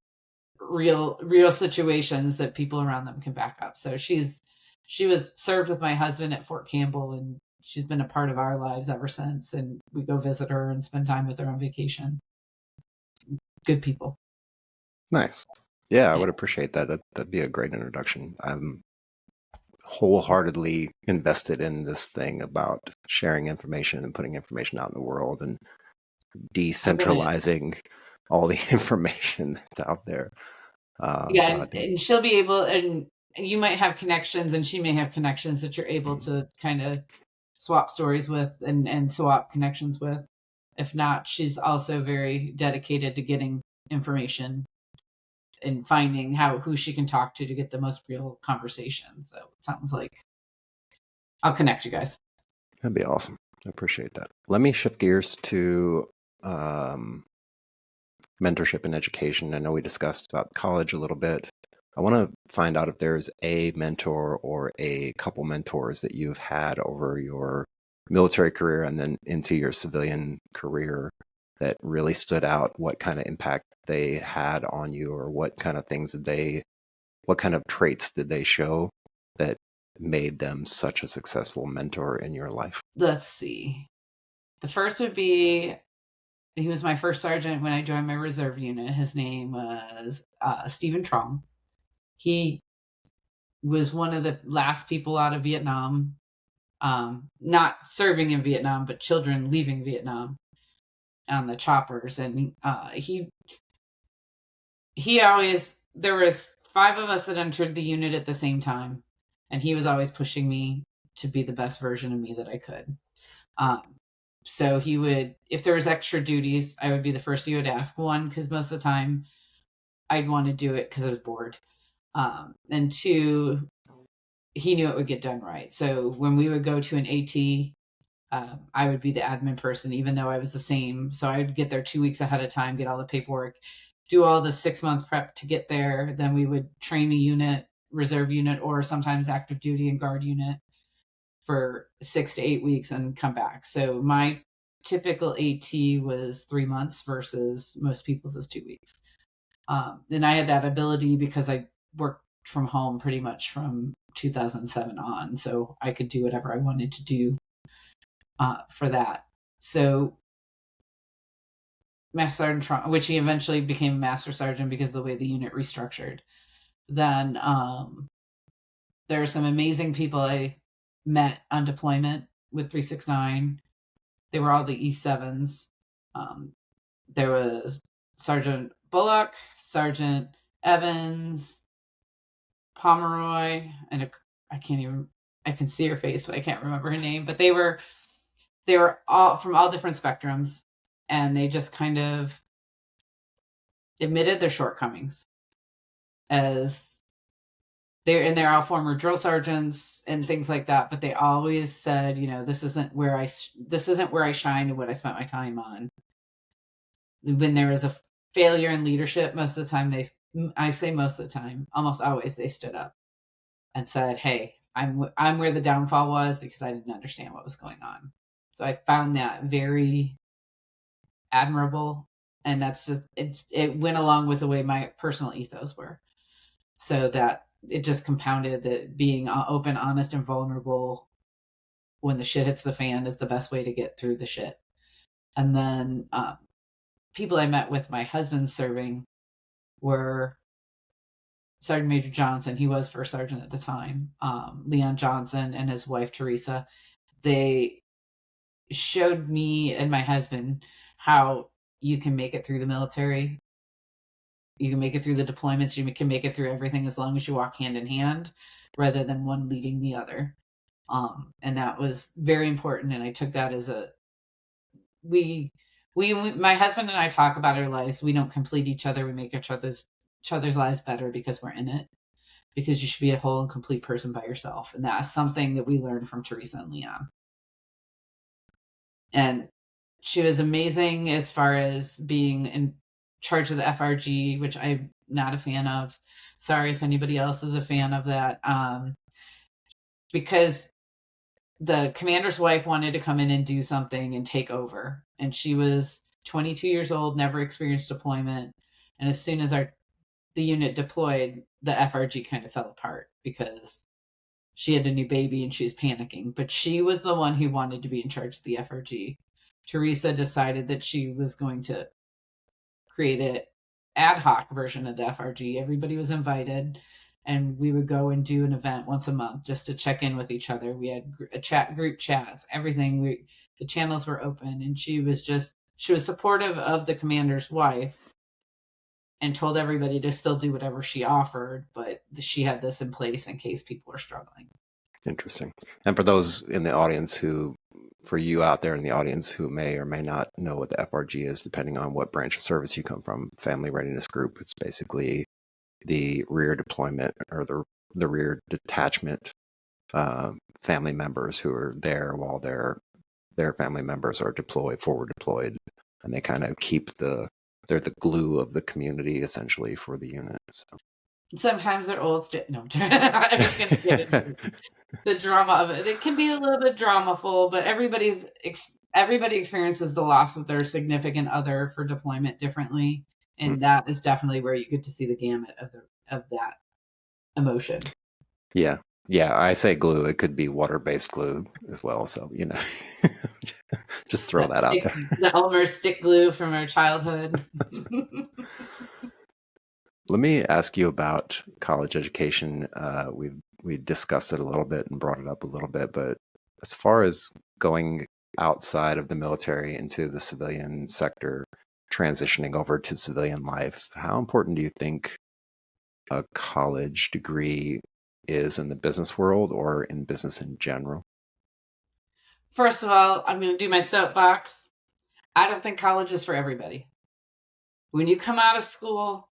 real situations that people around them can back up. So she was served with my husband at Fort Campbell, and she's been a part of our lives ever since. And we go visit her and spend time with her on vacation. Good people. Nice. Yeah, I would appreciate that. That'd be a great introduction. I'm wholeheartedly invested in this thing about sharing information and putting information out in the world and decentralizing all the information that's out there. Yeah, and she'll be able, and you might have connections, and she may have connections that you're able to kind of swap stories with and swap connections with. If not, she's also very dedicated to getting information and finding who she can talk to get the most real conversation. So it sounds like I'll connect you guys. That'd be awesome. I appreciate that. Let me shift gears to mentorship and education. I know we discussed about college a little bit. I want to find out if there's a mentor or a couple mentors that you've had over your military career and then into your civilian career that really stood out, what kind of impact they had on you, or what kind of things what kind of traits did they show that made them such a successful mentor in your life? Let's see. The first would be, he was my first sergeant when I joined my reserve unit. His name was Stephen Trong. He was one of the last people out of Vietnam, not serving in Vietnam, but children leaving Vietnam on the choppers. And he always, there was 5 of us that entered the unit at the same time, and he was always pushing me to be the best version of me that I could. So he would, if there was extra duties, I would be the first he would ask. One, because most of the time I'd want to do it because I was bored. And two, he knew it would get done right. So when we would go to an AT, I would be the admin person, even though I was the same. So I would get there 2 weeks ahead of time, get all the paperwork, do all the 6 month prep to get there. Then we would train a unit, reserve unit, or sometimes active duty and guard unit for 6 to 8 weeks and come back. So my typical AT was 3 months versus most people's is 2 weeks. And I had that ability because I worked from home pretty much from 2007 on. So I could do whatever I wanted to do for that. So Master Sergeant Trump, which he eventually became Master Sergeant because of the way the unit restructured. Then there are some amazing people I met on deployment with 369. They were all the E7s. There was Sergeant Bullock, Sergeant Evans, Pomeroy, and I can't even, I can see her face, but I can't remember her name. But they were all from all different spectrums, and they just kind of admitted their shortcomings as they're all former drill sergeants and things like that, but they always said, this isn't where I shine and what I spent my time on. When there was a failure in leadership, most of the time I say most of the time, almost always they stood up and said, hey, I'm where the downfall was because I didn't understand what was going on. So I found that very admirable, and that's just it went along with the way my personal ethos were. So that it just compounded that being open, honest, and vulnerable when the shit hits the fan is the best way to get through the shit. And then people I met with my husband serving were Sergeant Major Johnson. He was first sergeant at the time. Leon Johnson and his wife Teresa. They showed me and my husband how you can make it through the military. You can make it through the deployments. You can make it through everything as long as you walk hand in hand, rather than one leading the other. And that was very important. And I took that as my husband and I talk about our lives. We don't complete each other. We make each other's lives better because we're in it. Because you should be a whole and complete person by yourself. And that's something that we learned from Teresa and Leon. And she was amazing as far as being in charge of the FRG, which I'm not a fan of. Sorry if anybody else is a fan of that. Because the commander's wife wanted to come in and do something and take over. And she was 22 years old, never experienced deployment. And as soon as the unit deployed, the FRG kind of fell apart because she had a new baby and she was panicking. But she was the one who wanted to be in charge of the FRG. Teresa decided that she was going to create an ad hoc version of the FRG. Everybody was invited, and we would go and do an event once a month just to check in with each other. We had group chats, everything. The channels were open, and she was supportive of the commander's wife and told everybody to still do whatever she offered, but she had this in place in case people were struggling. Interesting. And for those in the audience for you out there in the audience who may or may not know what the FRG is, depending on what branch of service you come from, Family Readiness Group, it's basically the rear deployment or the rear detachment family members who are there while their family members are forward deployed, and they kind of they're the glue of the community essentially for the unit. So. Sometimes they're old. No, I'm just going to get into the drama of it. It can be a little bit dramaful, but everybody experiences the loss of their significant other for deployment differently, and that is definitely where you get to see the gamut of that emotion. Yeah. I say glue. It could be water-based glue as well. So just throw that out there. The Elmer stick glue from our childhood. Let me ask you about college education. We discussed it a little bit and brought it up a little bit, but as far as going outside of the military into the civilian sector, transitioning over to civilian life, how important do you think a college degree is in the business world or in business in general? First of all, I'm going to do my soapbox. I don't think college is for everybody. When you come out of school,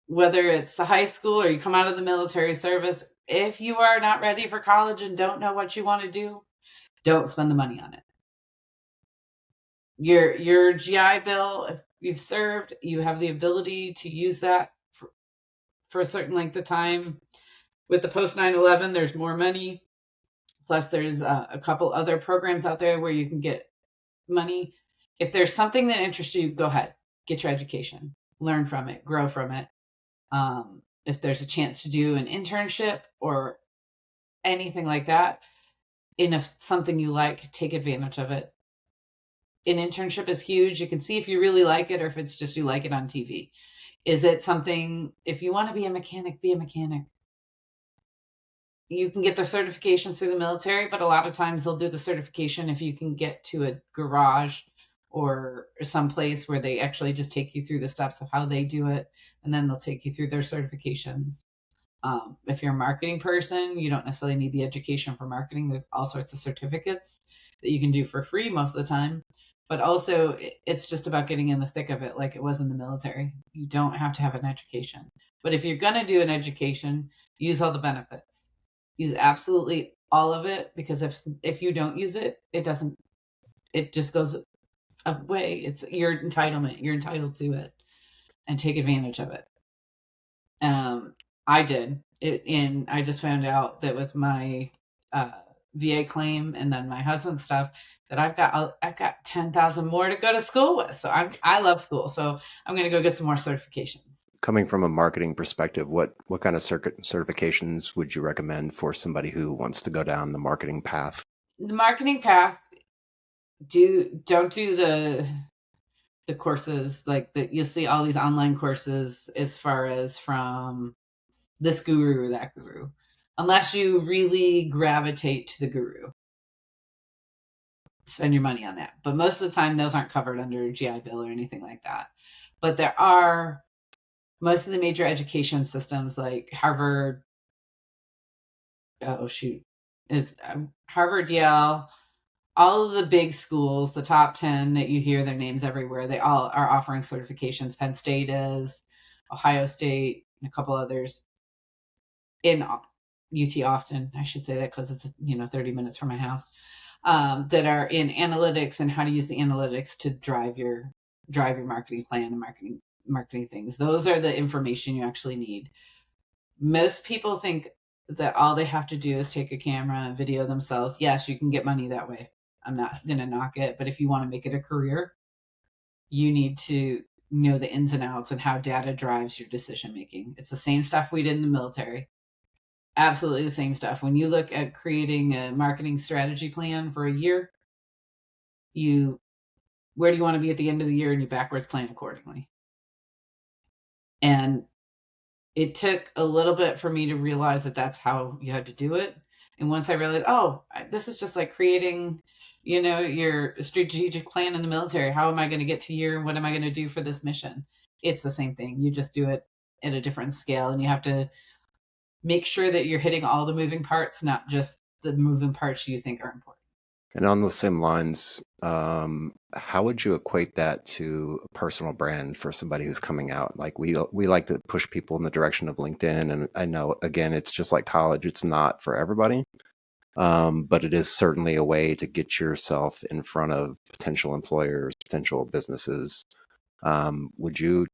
whether it's a high school or you come out of the military service, if you are not ready for college and don't know what you want to do, don't spend the money on it. Your GI Bill, if you've served, you have the ability to use that for a certain length of time. With the post 9/11, there's more money. Plus, there's a couple other programs out there where you can get money. If there's something that interests you, go ahead, get your education, learn from it, grow from it. If there's a chance to do an internship or anything like that, something you like, take advantage of it. An internship is huge. You can see if you really like it or if it's just you like it on TV. Is it something, if you want to be a mechanic, be a mechanic. You can get the certifications through the military, but a lot of times they'll do the certification if you can get to a garage or some place where they actually just take you through the steps of how they do it, and then they'll take you through their certifications. If you're a marketing person, you don't necessarily need the education for marketing. There's all sorts of certificates that you can do for free most of the time. But also, it's just about getting in the thick of it like it was in the military. You don't have to have an education. But if you're going to do an education, use all the benefits. Use absolutely all of it, because if you don't use it, it just goes away. It's your entitlement. You're entitled to it, and take advantage of it. I did it, and I just found out that with my VA claim and then my husband's stuff, that I've got 10,000 more to go to school with. So I love school, so I'm going to go get some more certifications. Coming from a marketing perspective, what kind of certifications would you recommend for somebody who wants to go down the marketing path? The marketing path, don't do the courses like that. You'll see all these online courses as far as from this guru or that guru, unless you really gravitate to the guru. Spend your money on that. But most of the time, those aren't covered under GI Bill or anything like that. But there are most of the major education systems like Harvard. It's Harvard, Yale. All of the big schools, the top 10 that you hear their names everywhere, they all are offering certifications. Penn State is, Ohio State, and a couple others. In UT Austin, I should say that because it's 30 minutes from my house, that are in analytics and how to use the analytics to drive your marketing plan and marketing things. Those are the information you actually need. Most people think that all they have to do is take a camera and video themselves. Yes, you can get money that way. I'm not going to knock it, but if you want to make it a career, you need to know the ins and outs and how data drives your decision making. It's the same stuff we did in the military. Absolutely the same stuff. When you look at creating a marketing strategy plan for a year, where do you want to be at the end of the year, and you backwards plan accordingly. And it took a little bit for me to realize that that's how you had to do it. And once I realized, this is just like creating, your strategic plan in the military. How am I going to get to here? What am I going to do for this mission? It's the same thing. You just do it at a different scale, and you have to make sure that you're hitting all the moving parts, not just the moving parts you think are important. And on the same lines, how would you equate that to a personal brand for somebody who's coming out? Like we like to push people in the direction of LinkedIn, and I know, again, it's just like college. It's not for everybody, but it is certainly a way to get yourself in front of potential employers, potential businesses. Would you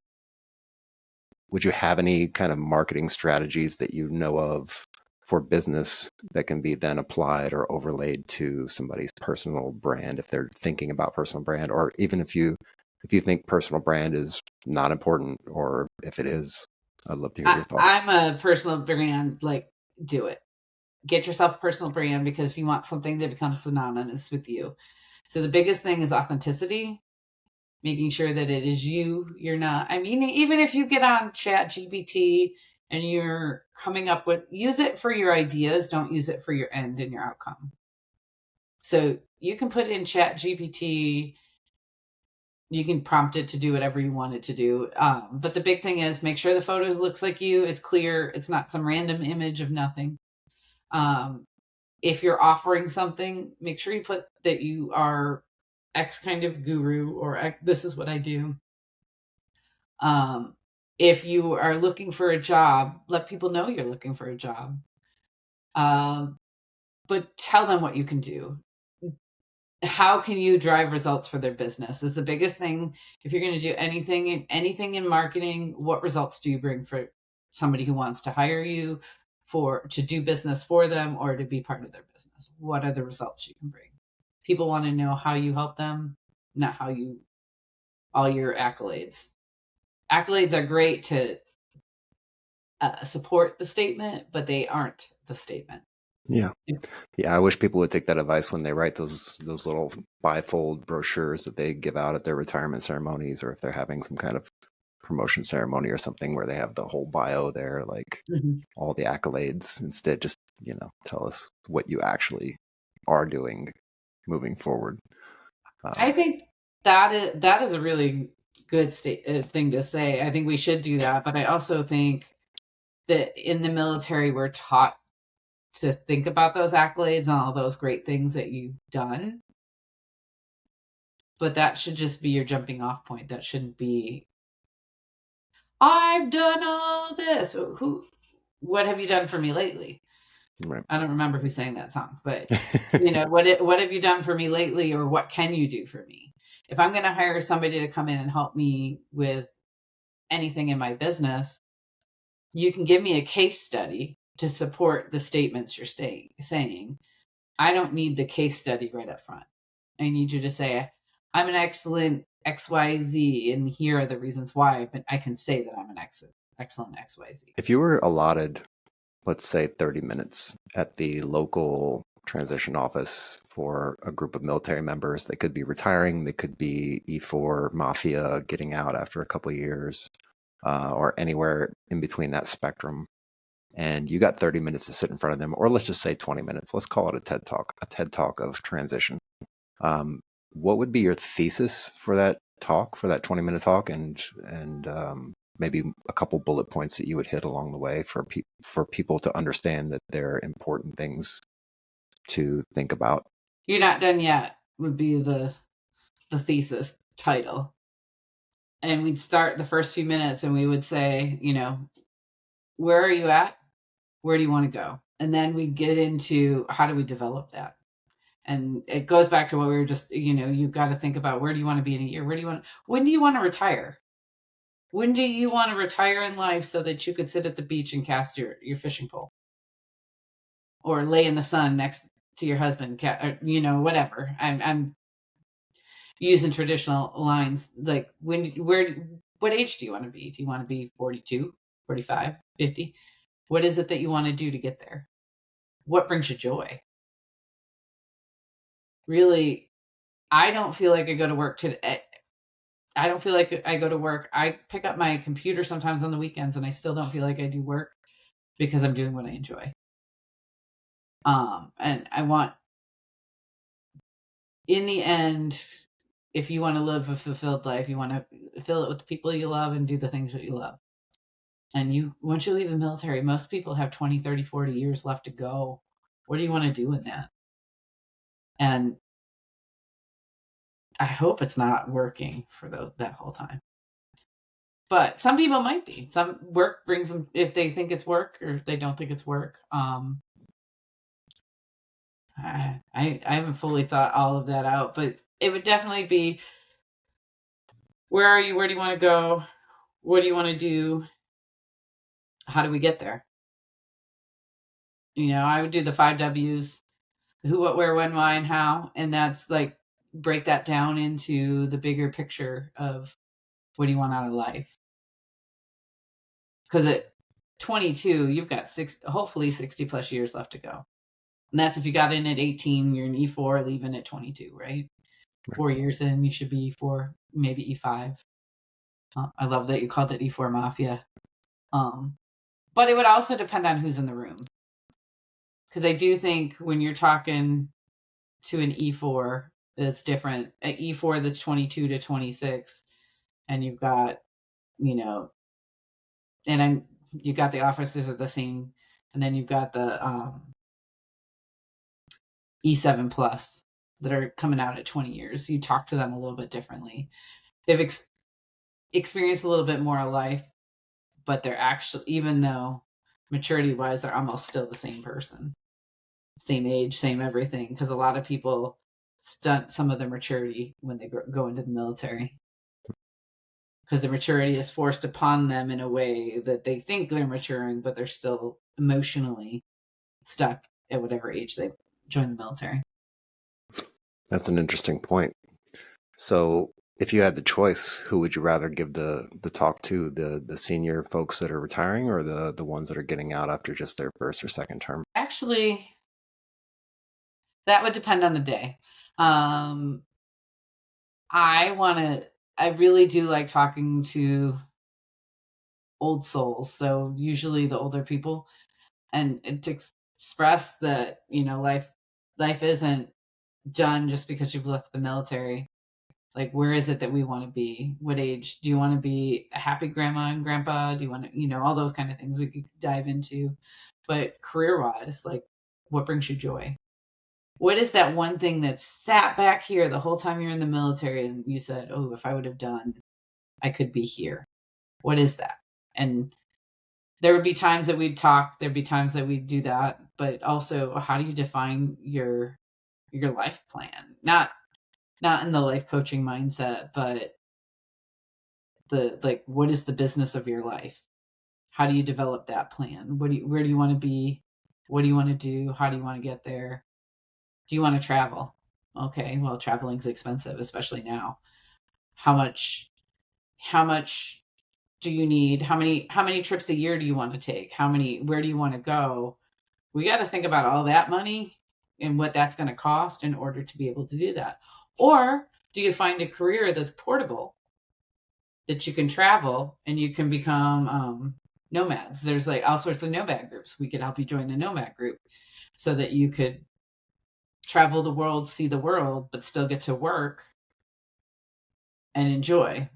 have any kind of marketing strategies that you know of for business that can be then applied or overlaid to somebody's personal brand if they're thinking about personal brand, or even if you think personal brand is not important, or if it is? I'd love to hear your thoughts. I'm a personal brand, do it. Get yourself a personal brand because you want something that becomes synonymous with you. So the biggest thing is authenticity. Making sure that it is you. You're not, even if you get on ChatGPT and you're coming up with, use it for your ideas, don't use it for your end and your outcome. So you can put in ChatGPT, you can prompt it to do whatever you want it to do. But the big thing is make sure the photos looks like you, it's clear, it's not some random image of nothing. if you're offering something, make sure you put that you are X kind of guru, or this is what I do. If you are looking for a job, let people know you're looking for a job. But tell them what you can do. How can you drive results for their business is the biggest thing. If you're going to do anything in marketing, what results do you bring for somebody who wants to hire you to do business for them or to be part of their business? What are the results you can bring? People want to know how you help them, not all your accolades. Accolades are great to support the statement, but they aren't the statement. Yeah. I wish people would take that advice when they write those little bifold brochures that they give out at their retirement ceremonies, or if they're having some kind of promotion ceremony or something where they have the whole bio there, like all the accolades. Instead, just tell us what you actually are doing moving forward. I think that is a really good thing to say. I think we should do that, but I also think that in the military we're taught to think about those accolades and all those great things that you've done. But that should just be your jumping off point. That shouldn't be, I've done all this. What have you done for me lately? Right. I don't remember who sang that song, but what have you done for me lately, or what can you do for me? If I'm going to hire somebody to come in and help me with anything in my business, you can give me a case study to support the statements you're saying. I don't need the case study right up front. I need you to say, I'm an excellent XYZ, and here are the reasons why I can say that I'm an excellent XYZ. If you were allotted, let's say, 30 minutes at the local transition office for a group of military members, they could be retiring, they could be E4 mafia getting out after a couple of years, or anywhere in between that spectrum, and you got 30 minutes to sit in front of them, or let's just say 20 minutes. Let's call it a TED Talk of transition. What would be your thesis for that talk, for that 20-minute talk, and maybe a couple bullet points that you would hit along the way for people to understand that they're important things to think about? You're not done yet would be the thesis title. And we'd start the first few minutes and we would say, where are you at? Where do you want to go? And then we get into how do we develop that? And it goes back to what we were just, you've got to think about, where do you want to be in a year? When do you want to retire? When do you want to retire in life so that you could sit at the beach and cast your fishing pole? Or lay in the sun next to your husband, whatever. I'm using traditional lines. Like, what age do you want to be? Do you want to be 42, 45, 50? What is it that you want to do to get there? What brings you joy? Really, I don't feel like I go to work today. I don't feel like I go to work. I pick up my computer sometimes on the weekends and I still don't feel like I do work because I'm doing what I enjoy. And I want, in the end, if you want to live a fulfilled life, you want to fill it with the people you love and do the things that you love. And once you leave the military, most people have 20, 30, 40 years left to go. What do you want to do in that? And I hope it's not working for that whole time. But some people might be. Some work brings them, if they think it's work or if they don't think it's work. I haven't fully thought all of that out, but it would definitely be, where are you? Where do you want to go? What do you want to do? How do we get there? I would do the 5 W's: who, what, where, when, why, and how. And that's like, break that down into the bigger picture of what do you want out of life? Because at 22, you've got hopefully 60 plus years left to go. And that's if you got in at 18, you're in E4, leaving at 22, right? 4 years in, you should be E4, maybe E5. I love that you called it E4 Mafia. But it would also depend on who's in the room. Because I do think when you're talking to an E4, it's different. At E4, that's 22 to 26, and you've got, you got the officers are the same, and then you've got the E7 plus that are coming out at 20 years. You talk to them a little bit differently. They've experienced a little bit more life, but they're actually, even though maturity wise, they're almost still the same person, same age, same everything. Because a lot of people stunt some of their maturity when they go into the military, because the maturity is forced upon them in a way that they think they're maturing, but they're still emotionally stuck at whatever age they join the military. That's an interesting point. So if you had the choice, who would you rather give the talk to, the senior folks that are retiring, or the ones that are getting out after just their first or second term? Actually, that would depend on the day. I really do like talking to old souls, so usually the older people, and to express that, life isn't done just because you've left the military. Like, where is it that we want to be? What age? Do you want to be a happy grandma and grandpa? Do you want to, all those kind of things we could dive into. But career-wise, like, what brings you joy? What is that one thing that sat back here the whole time you're in the military and you said, oh, if I would have done, I could be here? What is that? And there would be times that we'd talk, there'd be times that we'd do that, but also, how do you define your life plan? Not in the life coaching mindset, but what is the business of your life? How do you develop that plan? Where do you want to be? What do you want to do? How do you want to get there? Do you want to travel? Okay, well, traveling's expensive, especially now. How much do you need? How many trips a year do you want to take? Where do you want to go? We got to think about all that money and what that's going to cost in order to be able to do that. Or do you find a career that's portable, that you can travel and you can become nomads? There's like all sorts of nomad groups. We could help you join a nomad group so that you could travel the world, see the world, but still get to work and enjoy.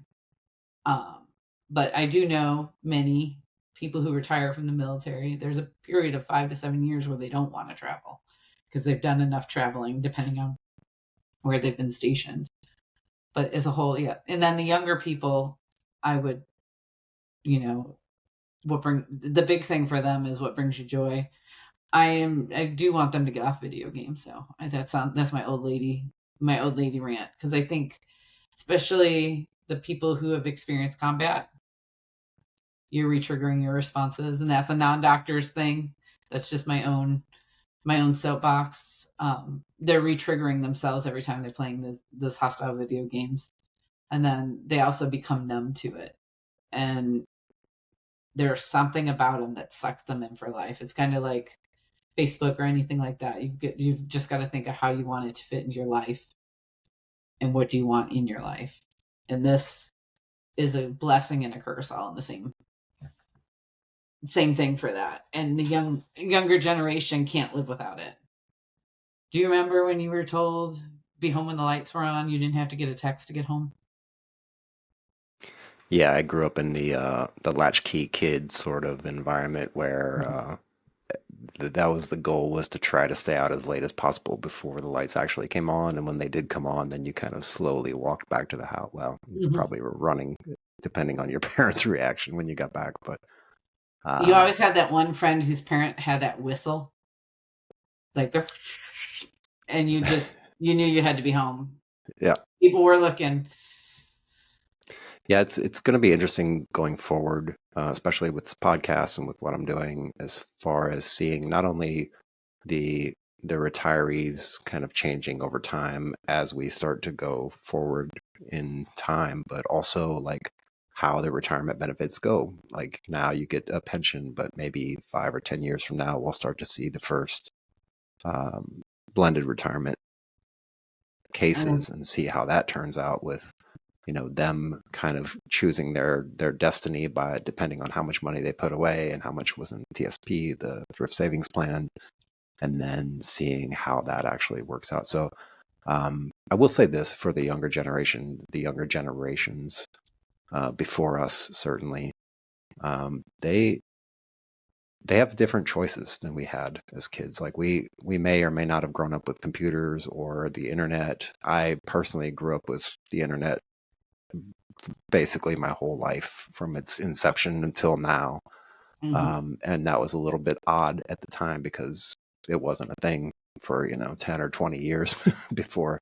But I do know many people who retire from the military. There's a period of 5 to 7 years where they don't want to travel because they've done enough traveling, depending on where they've been stationed. But as a whole, yeah. And then the younger people, I would, the big thing for them is what brings you joy. I do want them to get off video games, so that's my old lady rant, because I think, especially the people who have experienced combat, you're retriggering your responses, and that's a non-doctor's thing. That's just my own soapbox. They're retriggering themselves every time they're playing those hostile video games, and then they also become numb to it, and there's something about them that sucks them in for life. It's kind of like Facebook or anything like that. You've just got to think of how you want it to fit into your life, and what do you want in your life. And this is a blessing and a curse all in the same thing for that. And the younger generation can't live without it. Do you remember when you were told, be home when the lights were on? You didn't have to get a text to get home. Yeah, I grew up in the latchkey kid sort of environment where that was the goal, was to try to stay out as late as possible before the lights actually came on. And when they did come on, then you kind of slowly walked back to the house. Well, you probably were running, depending on your parents' reaction when you got back. But you always had that one friend whose parent had that whistle, like the, and you knew you had to be home. Yeah, people were looking. Yeah, it's going to be interesting going forward, especially with this podcast and with what I'm doing, as far as seeing not only the retirees kind of changing over time as we start to go forward in time, but also like how the retirement benefits go. Like, now you get a pension, but maybe 5 or 10 years from now, we'll start to see the first blended retirement cases and see how that turns out, with them kind of choosing their destiny by depending on how much money they put away and how much was in TSP, the thrift savings plan, and then seeing how that actually works out. So I will say this for the younger generations before us, certainly, they have different choices than we had as kids. Like we may or may not have grown up with computers or the internet. I personally grew up with the internet basically my whole life from its inception until now. And that was a little bit odd at the time because it wasn't a thing for, 10 or 20 years before.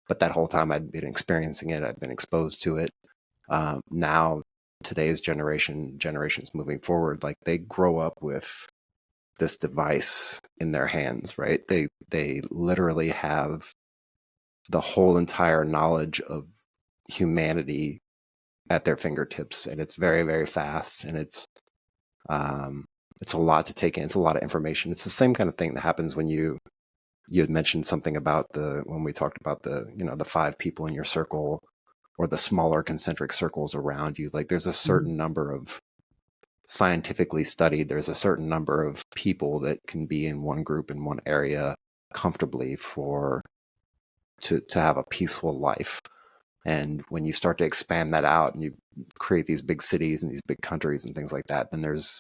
But that whole time I'd been experiencing it. I'd been exposed to it. Now, today's generations moving forward, like they grow up with this device in their hands, right? They literally have the whole entire knowledge of humanity at their fingertips, and it's very, very fast, and it's a lot to take in. It's a lot of information. It's the same kind of thing that happens when you had mentioned something about when we talked about the 5 people in your circle or the smaller concentric circles around you. Like there's a certain number of scientifically studied, there's a certain number of people that can be in one group in one area comfortably to have a peaceful life. And when you start to expand that out and you create these big cities and these big countries and things like that, then there's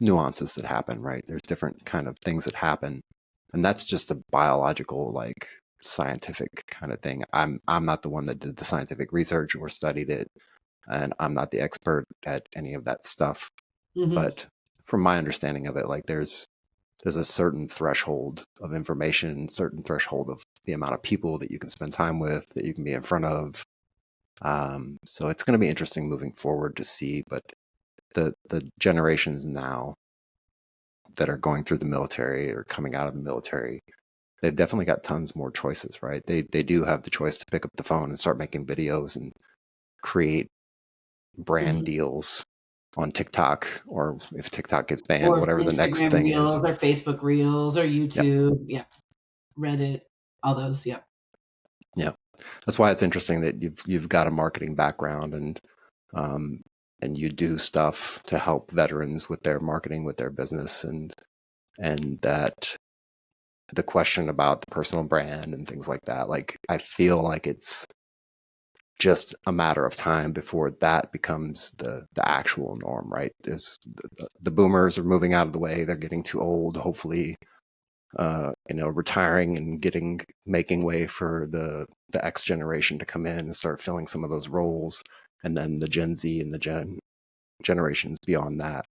nuances that happen, right? There's different kind of things that happen. And that's just a biological, like scientific kind of thing. I'm not the one that did the scientific research or studied it, and I'm not the expert at any of that stuff. But from my understanding of it, like there's a certain threshold of information, certain threshold of the amount of people that you can spend time with, that you can be in front of. So it's going to be interesting moving forward to see, but the generations now that are going through the military or coming out of the military, they've definitely got tons more choices, right? They do have the choice to pick up the phone and start making videos and create brand deals on TikTok, or if TikTok gets banned, Or whatever the next Instagram thing Reels, is. or Facebook Reels, or Yep. YouTube, Reddit, all those, Yeah. That's why it's interesting that you've got a marketing background and you do stuff to help veterans with their marketing, with their business, and that the question about the personal brand and things like that, like I feel like it's just a matter of time before that becomes the actual norm, right? The boomers are moving out of the way. They're getting too old, hopefully, retiring and making way for the X generation to come in and start filling some of those roles. And then the Gen Z and the generations beyond that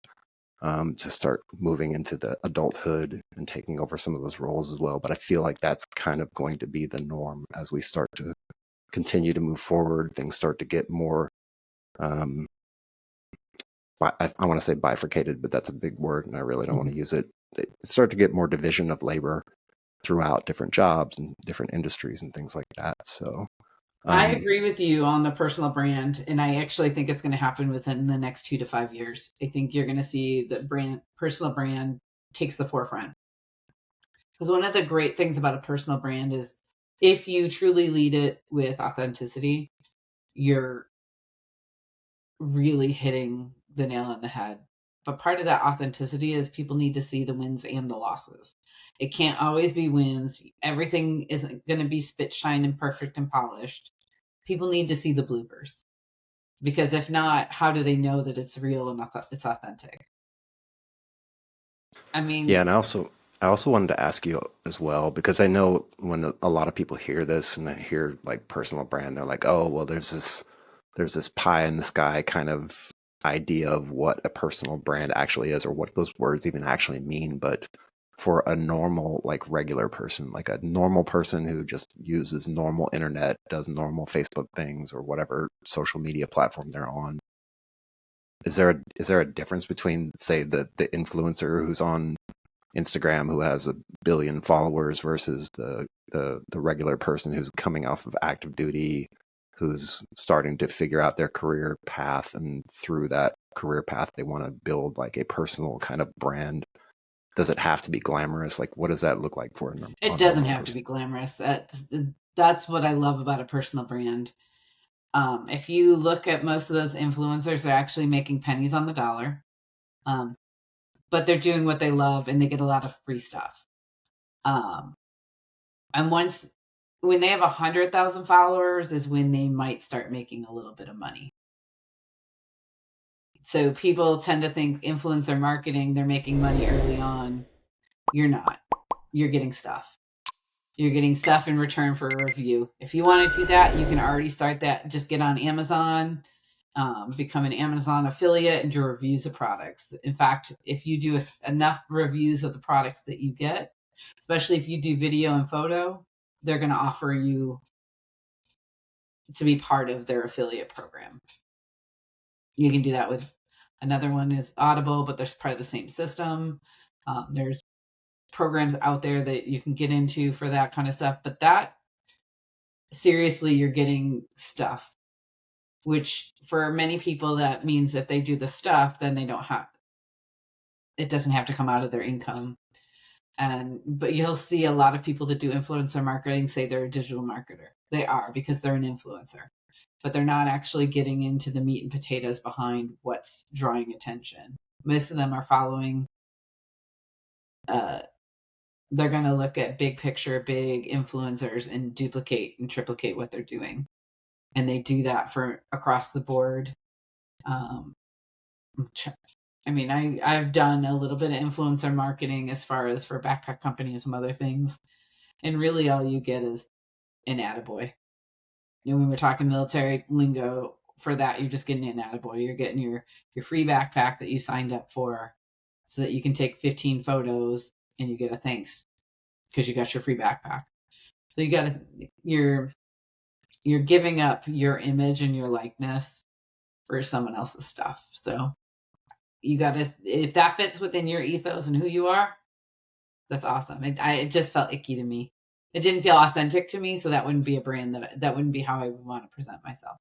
to start moving into the adulthood and taking over some of those roles as well. But I feel like that's kind of going to be the norm as we start to continue to move forward. Things start to get more, I want to say bifurcated, but that's a big word and I really don't want to use it. They start to get more division of labor throughout different jobs and different industries and things like that. So I agree with you on the personal brand, and I actually think it's going to happen within the next 2 to 5 years. I think you're going to see the personal brand takes the forefront. Because one of the great things about a personal brand is if you truly lead it with authenticity, you're really hitting the nail on the head. But part of that authenticity is people need to see the wins and the losses. It can't always be wins. Everything isn't going to be spit shine and perfect and polished. People need to see the bloopers, because if not, how do they know that it's real and it's authentic? I mean, yeah, and I also wanted to ask you as well, because I know when a lot of people hear this and they hear like personal brand, they're like, oh, well, there's this pie in the sky kind of idea of what a personal brand actually is or what those words even actually mean. But for a normal, like regular person, like a normal person who just uses normal internet, does normal Facebook things or whatever social media platform they're on, is there a difference between, say, the influencer who's on Instagram who has 1 billion followers versus the regular person who's coming off of active duty, who's starting to figure out their career path, and through that career path they want to build like a personal kind of brand? Does it have to be glamorous? Like, what does that look like for it a doesn't normal have to person? be glamorous. That's what I love about a personal brand. If you look at most of those influencers, they're actually making pennies on the dollar, but they're doing what they love and they get a lot of free stuff. And when they have 100,000 followers is when they might start making a little bit of money. So people tend to think influencer marketing, they're making money early on. You're not. You're getting stuff. You're getting stuff in return for a review. If you want to do that, you can already start that. Just get on Amazon, become an Amazon affiliate, and do reviews of products. In fact, if you do enough reviews of the products that you get, especially if you do video and photo, they're going to offer you to be part of their affiliate program. You can do that with another one is Audible, but there's part of the same system. There's programs out there that you can get into for that kind of stuff, but that seriously, you're getting stuff, which for many people that means if they do the stuff, then they don't have it doesn't have to come out of their income. But you'll see a lot of people that do influencer marketing say they're a digital marketer. They are because they're an influencer, but they're not actually getting into the meat and potatoes behind what's drawing attention. Most of them are following they're going to look at big picture, big influencers and duplicate and triplicate what they're doing. And they do that for across the board. I've done a little bit of influencer marketing as far as for backpack company and some other things. And really all you get is an attaboy. When we're talking military lingo, for that, you're just getting an attaboy. You're getting your free backpack that you signed up for so that you can take 15 photos and you get a thanks because you got your free backpack. So you're giving up your image and your likeness for someone else's stuff. So you gotta, if that fits within your ethos and who you are, that's awesome. It just felt icky to me. It didn't feel authentic to me, so that wouldn't be a brand that wouldn't be how I would want to present myself.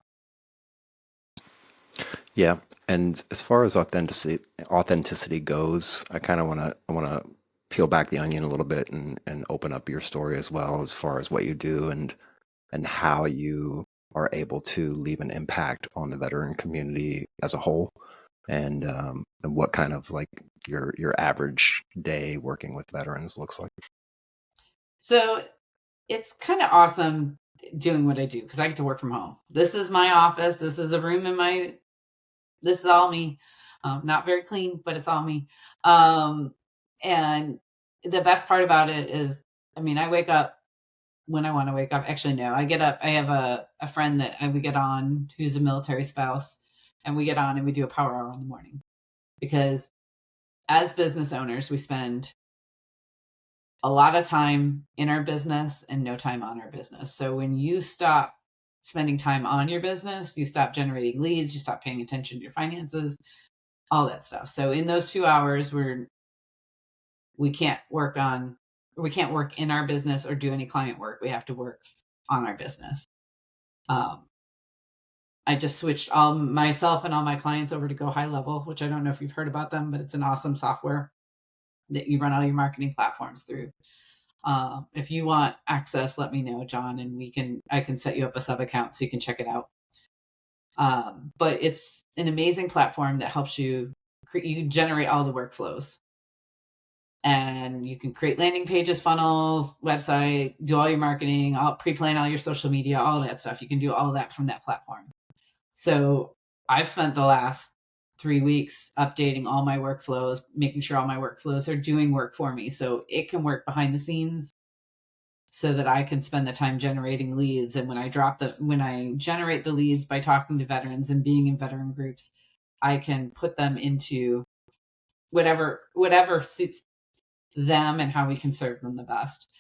Yeah, and as far as authenticity goes, I kind of want to peel back the onion a little bit and open up your story as well, as far as what you do and how you are able to leave an impact on the veteran community as a whole, and what kind of like your average day working with veterans looks like. So it's kind of awesome doing what I do because I get to work from home. This is my office. This is a room this is all me. Not very clean, but it's all me. And the best part about it is, I wake up when I want to wake up. Actually, no, I get up. I have a friend that we get on who's a military spouse, and we get on and we do a power hour in the morning because as business owners, we spend a lot of time in our business and no time on our business. So when you stop spending time on your business, you stop generating leads, you stop paying attention to your finances, all that stuff. So in those 2 hours we can't work in our business or do any client work. We have to work on our business. I just switched all myself and all my clients over to Go High Level, which I don't know if you've heard about them, but it's an awesome software that you run all your marketing platforms through. If you want access, let me know, John, and I can set you up a sub account so you can check it out. But it's an amazing platform that helps you generate all the workflows, and you can create landing pages, funnels, website, do all your marketing, pre-plan all your social media, all that stuff. You can do all that from that platform. So I've spent the last 3 weeks updating all my workflows, making sure all my workflows are doing work for me so it can work behind the scenes so that I can spend the time generating leads. And when I generate the leads by talking to veterans and being in veteran groups, I can put them into whatever suits them and how we can serve them the best.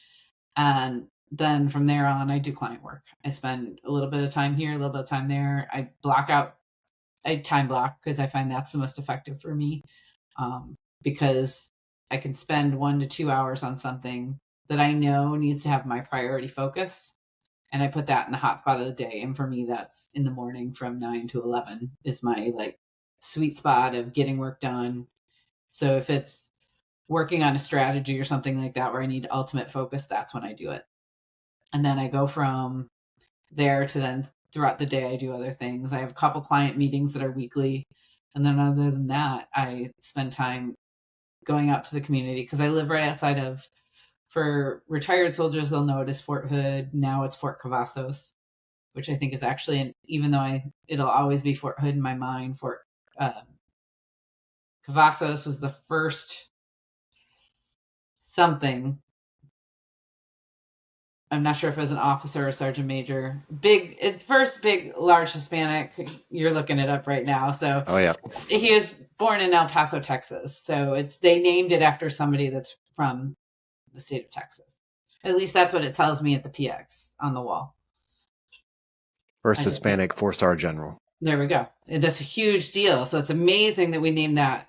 And then from there on, I do client work. I spend a little bit of time here, a little bit of time there. I time block because I find that's the most effective for me, because I can spend 1 to 2 hours on something that I know needs to have my priority focus, and I put that in the hot spot of the day. And for me, that's in the morning from 9 to 11 is my sweet spot of getting work done. So if it's working on a strategy or something like that where I need ultimate focus, that's when I do it. And then I go from there to then throughout the day, I do other things. I have a couple client meetings that are weekly. And then other than that, I spend time going out to the community because I live right outside for retired soldiers, they'll know it as Fort Hood. Now it's Fort Cavazos, which I think is actually, even though it'll always be Fort Hood in my mind, Cavazos was the first something. I'm not sure if it was an officer or sergeant major. First big, large Hispanic. You're looking it up right now. So Oh yeah. he was born in El Paso, Texas. So they named it after somebody that's from the state of Texas. At least that's what it tells me at the PX on the wall. First Hispanic 4-star general. There we go. That's a huge deal. So it's amazing that we named that,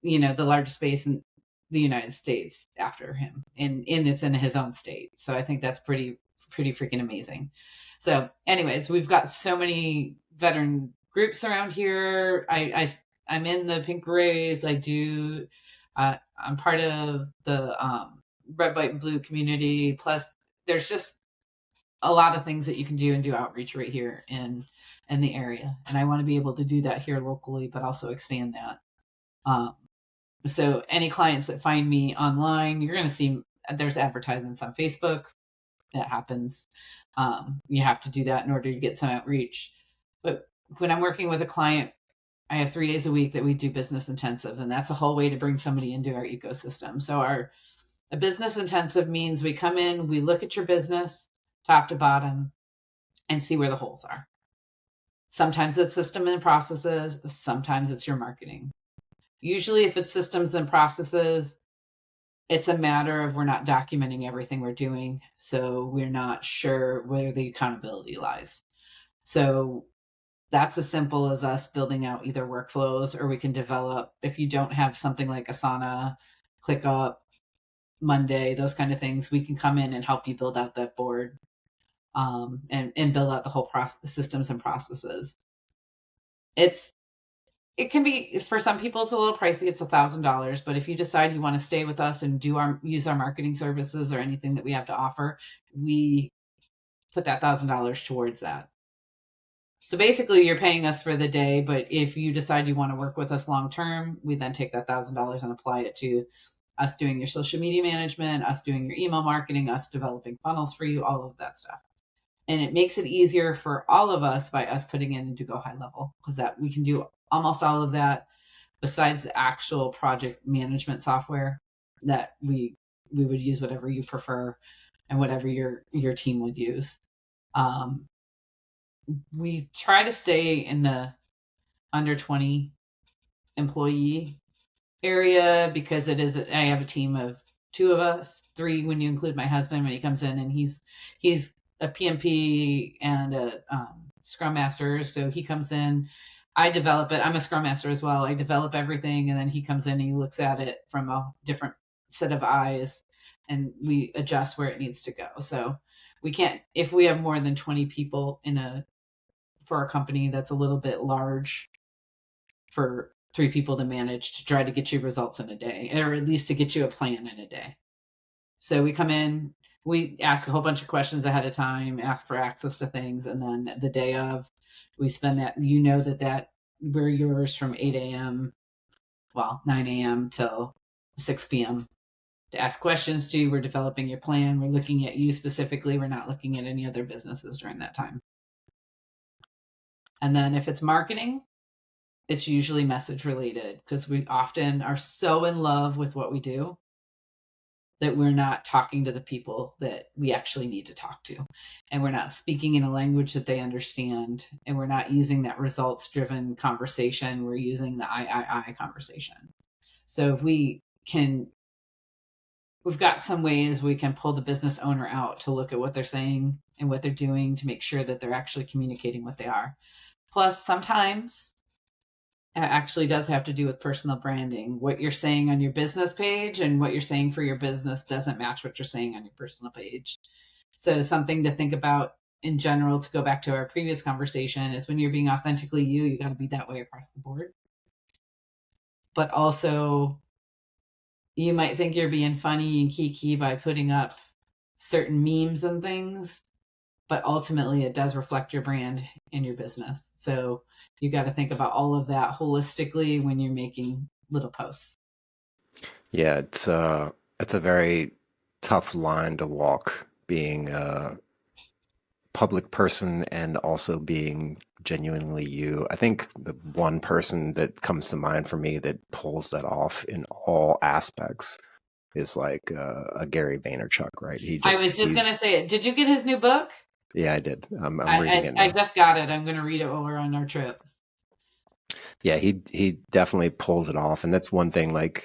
the largest base in the United States after him, and it's in his own state. So I think that's pretty freaking amazing. So anyways, we've got so many veteran groups around here. I'm in the Pink Berets. I'm part of the Red, White, and Blue community. Plus, there's just a lot of things that you can do and do outreach right here in the area. And I want to be able to do that here locally, but also expand that. So any clients that find me online, you're going to see there's advertisements on Facebook. That happens. You have to do that in order to get some outreach. But when I'm working with a client, I have 3 days a week that we do business intensive, and that's a whole way to bring somebody into our ecosystem. So a business intensive means we come in, we look at your business top to bottom and see where the holes are. Sometimes it's system and processes, sometimes it's your marketing. Usually if it's systems and processes, it's a matter of we're not documenting everything we're doing, so we're not sure where the accountability lies. So that's as simple as us building out either workflows, or we can develop, if you don't have something like Asana, ClickUp, Monday, those kind of things, we can come in and help you build out that board, and build out the whole systems and processes. It can be, for some people, it's a little pricey. It's $1,000, but if you decide you want to stay with us and use our marketing services or anything that we have to offer, we put that $1,000 towards that. So basically, you're paying us for the day, but if you decide you want to work with us long term, we then take that $1,000 and apply it to us doing your social media management, us doing your email marketing, us developing funnels for you, all of that stuff. And it makes it easier for all of us by us putting in into Go High Level, because that we can do almost all of that besides the actual project management software that we would use, whatever you prefer and whatever your team would use. We try to stay in the under 20 employee area because I have a team of 2 of us, 3 when you include my husband when he comes in, and he's a PMP and a Scrum Master. So he comes in, I develop it. I'm a Scrum Master as well. I develop everything, and then he comes in and he looks at it from a different set of eyes, and we adjust where it needs to go. So we can't, if we have more than 20 people for a company that's a little bit large for 3 people to manage, to try to get you results in a day, or at least to get you a plan in a day. So we come in, we ask a whole bunch of questions ahead of time, ask for access to things, and then the day of, we spend that, that we're yours from 8 a.m., 9 a.m. till 6 p.m. to ask questions to. We're developing your plan. We're looking at you specifically. We're not looking at any other businesses during that time. And then if it's marketing, it's usually message related, because we often are so in love with what we do that we're not talking to the people that we actually need to talk to. And we're not speaking in a language that they understand. And we're not using that results driven conversation. We're using the I conversation. So if we've got some ways we can pull the business owner out to look at what they're saying and what they're doing to make sure that they're actually communicating what they are. Plus, sometimes it actually does have to do with personal branding. What you're saying on your business page and what you're saying for your business doesn't match what you're saying on your personal page. So something to think about in general, to go back to our previous conversation, is when you're being authentically you got to be that way across the board. But also, you might think you're being funny and kiki by putting up certain memes and things, but ultimately it does reflect your brand and your business. So you got to think about all of that holistically when you're making little posts. Yeah, it's a very tough line to walk, being public person and also being genuinely you. I think the one person that comes to mind for me that pulls that off in all aspects is like a Gary Vaynerchuk, right? I was just gonna say it. Did you get his new book? Yeah, I did. I'm reading it I now. just got it. I'm gonna read it while we're on our trip. Yeah, he definitely pulls it off, and that's one thing. Like,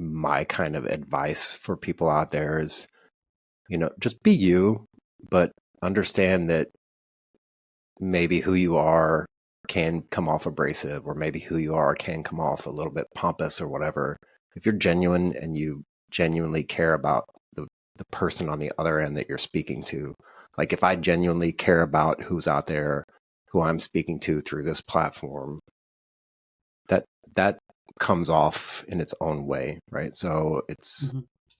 my kind of advice for people out there is, just be you, but understand that maybe who you are can come off abrasive, or maybe who you are can come off a little bit pompous or whatever. If you're genuine and you genuinely care about the person on the other end that you're speaking to, like if I genuinely care about who's out there, who I'm speaking to through this platform, that comes off in its own way, right? So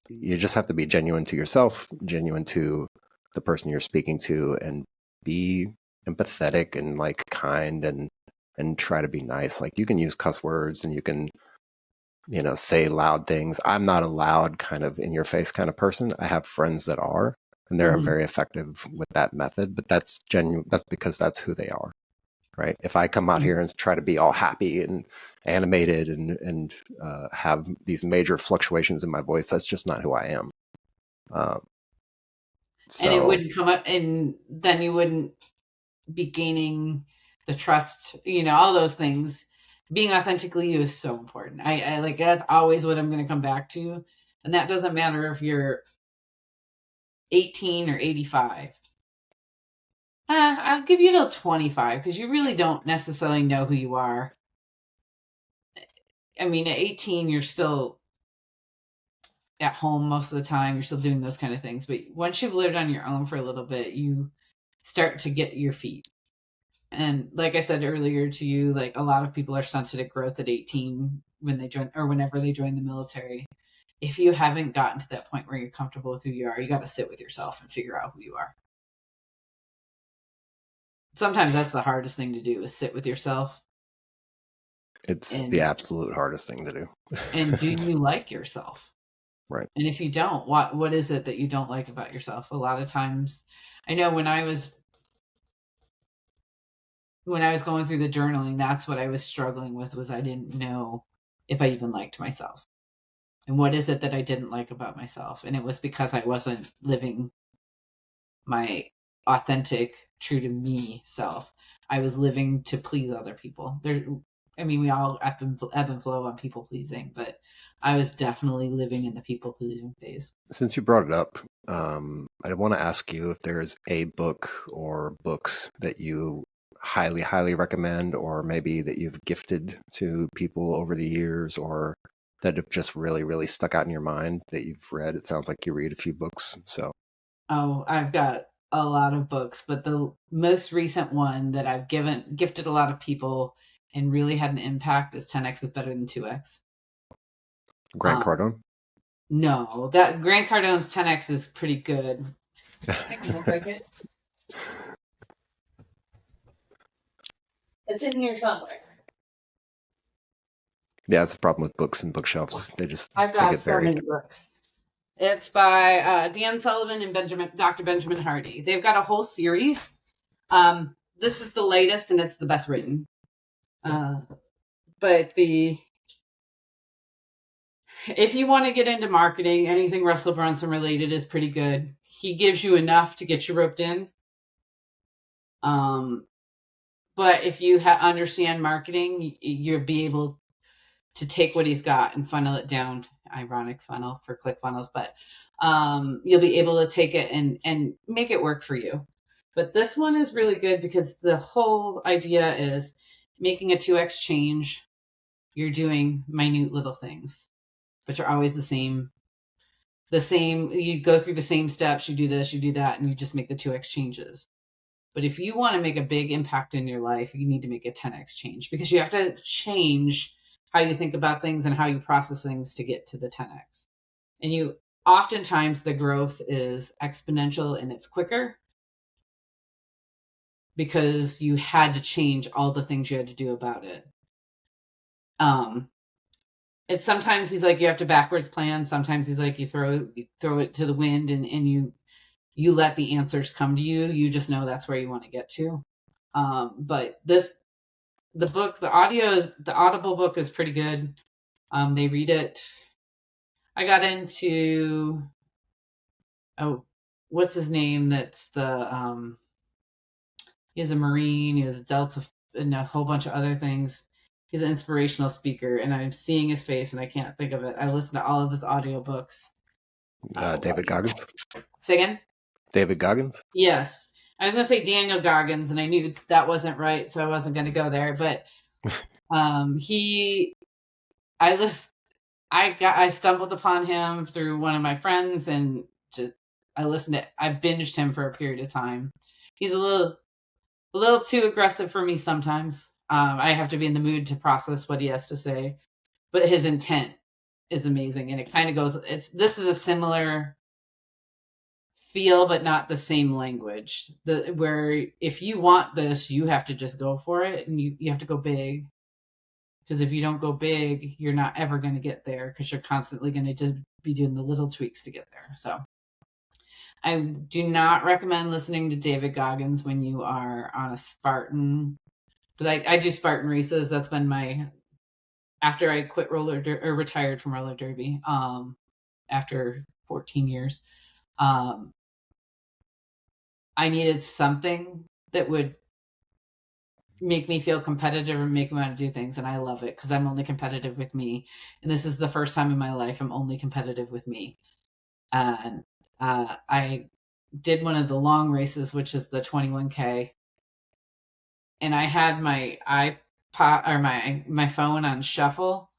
you just have to be genuine to yourself, genuine to the person you're speaking to, and be empathetic and like kind and try to be nice. Like you can use cuss words and you can, say loud things. I'm not a loud kind of in your face kind of person. I have friends that are, and they're very effective with that method, but that's genuine. That's because that's who they are. Right. If I come out here and try to be all happy and animated and have these major fluctuations in my voice, that's just not who I am. And it wouldn't come up, and then you wouldn't be gaining the trust, all those things. Being authentically you is so important. I like, that's always what I'm going to come back to. And that doesn't matter if you're 18 or 85. I'll give you till 25 because you really don't necessarily know who you are. I mean, at 18, you're still at home most of the time. You're still doing those kind of things. But once you've lived on your own for a little bit, you start to get your feet. And like I said earlier to you, like a lot of people are stunted at growth at 18 when they join, or whenever they join the military. If you haven't gotten to that point where you're comfortable with who you are, you got to sit with yourself and figure out who you are. Sometimes that's the hardest thing to do, is sit with yourself. It's the absolute hardest thing to do. And do you like yourself? Right. And if you don't, what is it that you don't like about yourself? A lot of times, I know when I was going through the journaling, that's what I was struggling with, was I didn't know if I even liked myself. And what is it that I didn't like about myself? And it was because I wasn't living my authentic, true to me self. I was living to please other people. We all ebb and flow on people pleasing, but I was definitely living in the people pleasing phase. Since you brought it up, I want to ask you if there's a book or books that you highly, highly recommend, or maybe that you've gifted to people over the years, or that have just really, really stuck out in your mind that you've read. It sounds like you read a few books. So, I've got a lot of books, but the most recent one that I've gifted a lot of people and really had an impact is 10x is better than 2x. Grant Cardone? No, that Grant Cardone's 10x is pretty good. Hang on a second. It's in here somewhere. Yeah, it's a problem with books and bookshelves. I've got so many books. It's by Dan Sullivan and Dr. Benjamin Hardy. They've got a whole series. This is the latest, and it's the best written. But if you want to get into marketing, anything Russell Brunson related is pretty good. He gives you enough to get you roped in. But if you understand marketing, you'll be able to take what he's got and funnel it down. Ironic funnel for ClickFunnels, but you'll be able to take it and make it work for you. But this one is really good because the whole idea is making a 2x change. You're doing minute little things, but you're always the same. You go through the same steps. You do this, you do that, and you just make the 2x changes. But if you want to make a big impact in your life, you need to make a 10x change, because you have to change how you think about things and how you process things to get to the 10x. And oftentimes the growth is exponential and it's quicker because you had to change all the things you had to do about it. It's sometimes he's like, you have to backwards plan. Sometimes he's like, you throw it to the wind and you you let the answers come to you. You just know that's where you want to get to. But the Audible book is pretty good. They read it. I got into, what's his name? That's he's a Marine, he has a Delta, and a whole bunch of other things. He's an inspirational speaker, and I'm seeing his face, and I can't think of it. I listen to all of his audiobooks. David Goggins? Say again? David Goggins? Yes. I was going to say Daniel Goggins, and I knew that wasn't right, so I wasn't going to go there. But I stumbled upon him through one of my friends, and I binged him for a period of time. He's a little too aggressive for me sometimes. I have to be in the mood to process what he has to say, but his intent is amazing, and it kind of goes. This is a similar feel, but not the same language. Where if you want this, you have to just go for it, and you have to go big. Because if you don't go big, you're not ever going to get there, because you're constantly going to just be doing the little tweaks to get there. So I do not recommend listening to David Goggins when you are on a Spartan. Because I do Spartan races. That's been after I quit or retired from roller derby, after 14 years. I needed something that would make me feel competitive and make me want to do things, and I love it because I'm only competitive with me, and this is the first time in my life I'm only competitive with me. And I did one of the long races, which is the 21K, and I had my iPod or my phone on shuffle,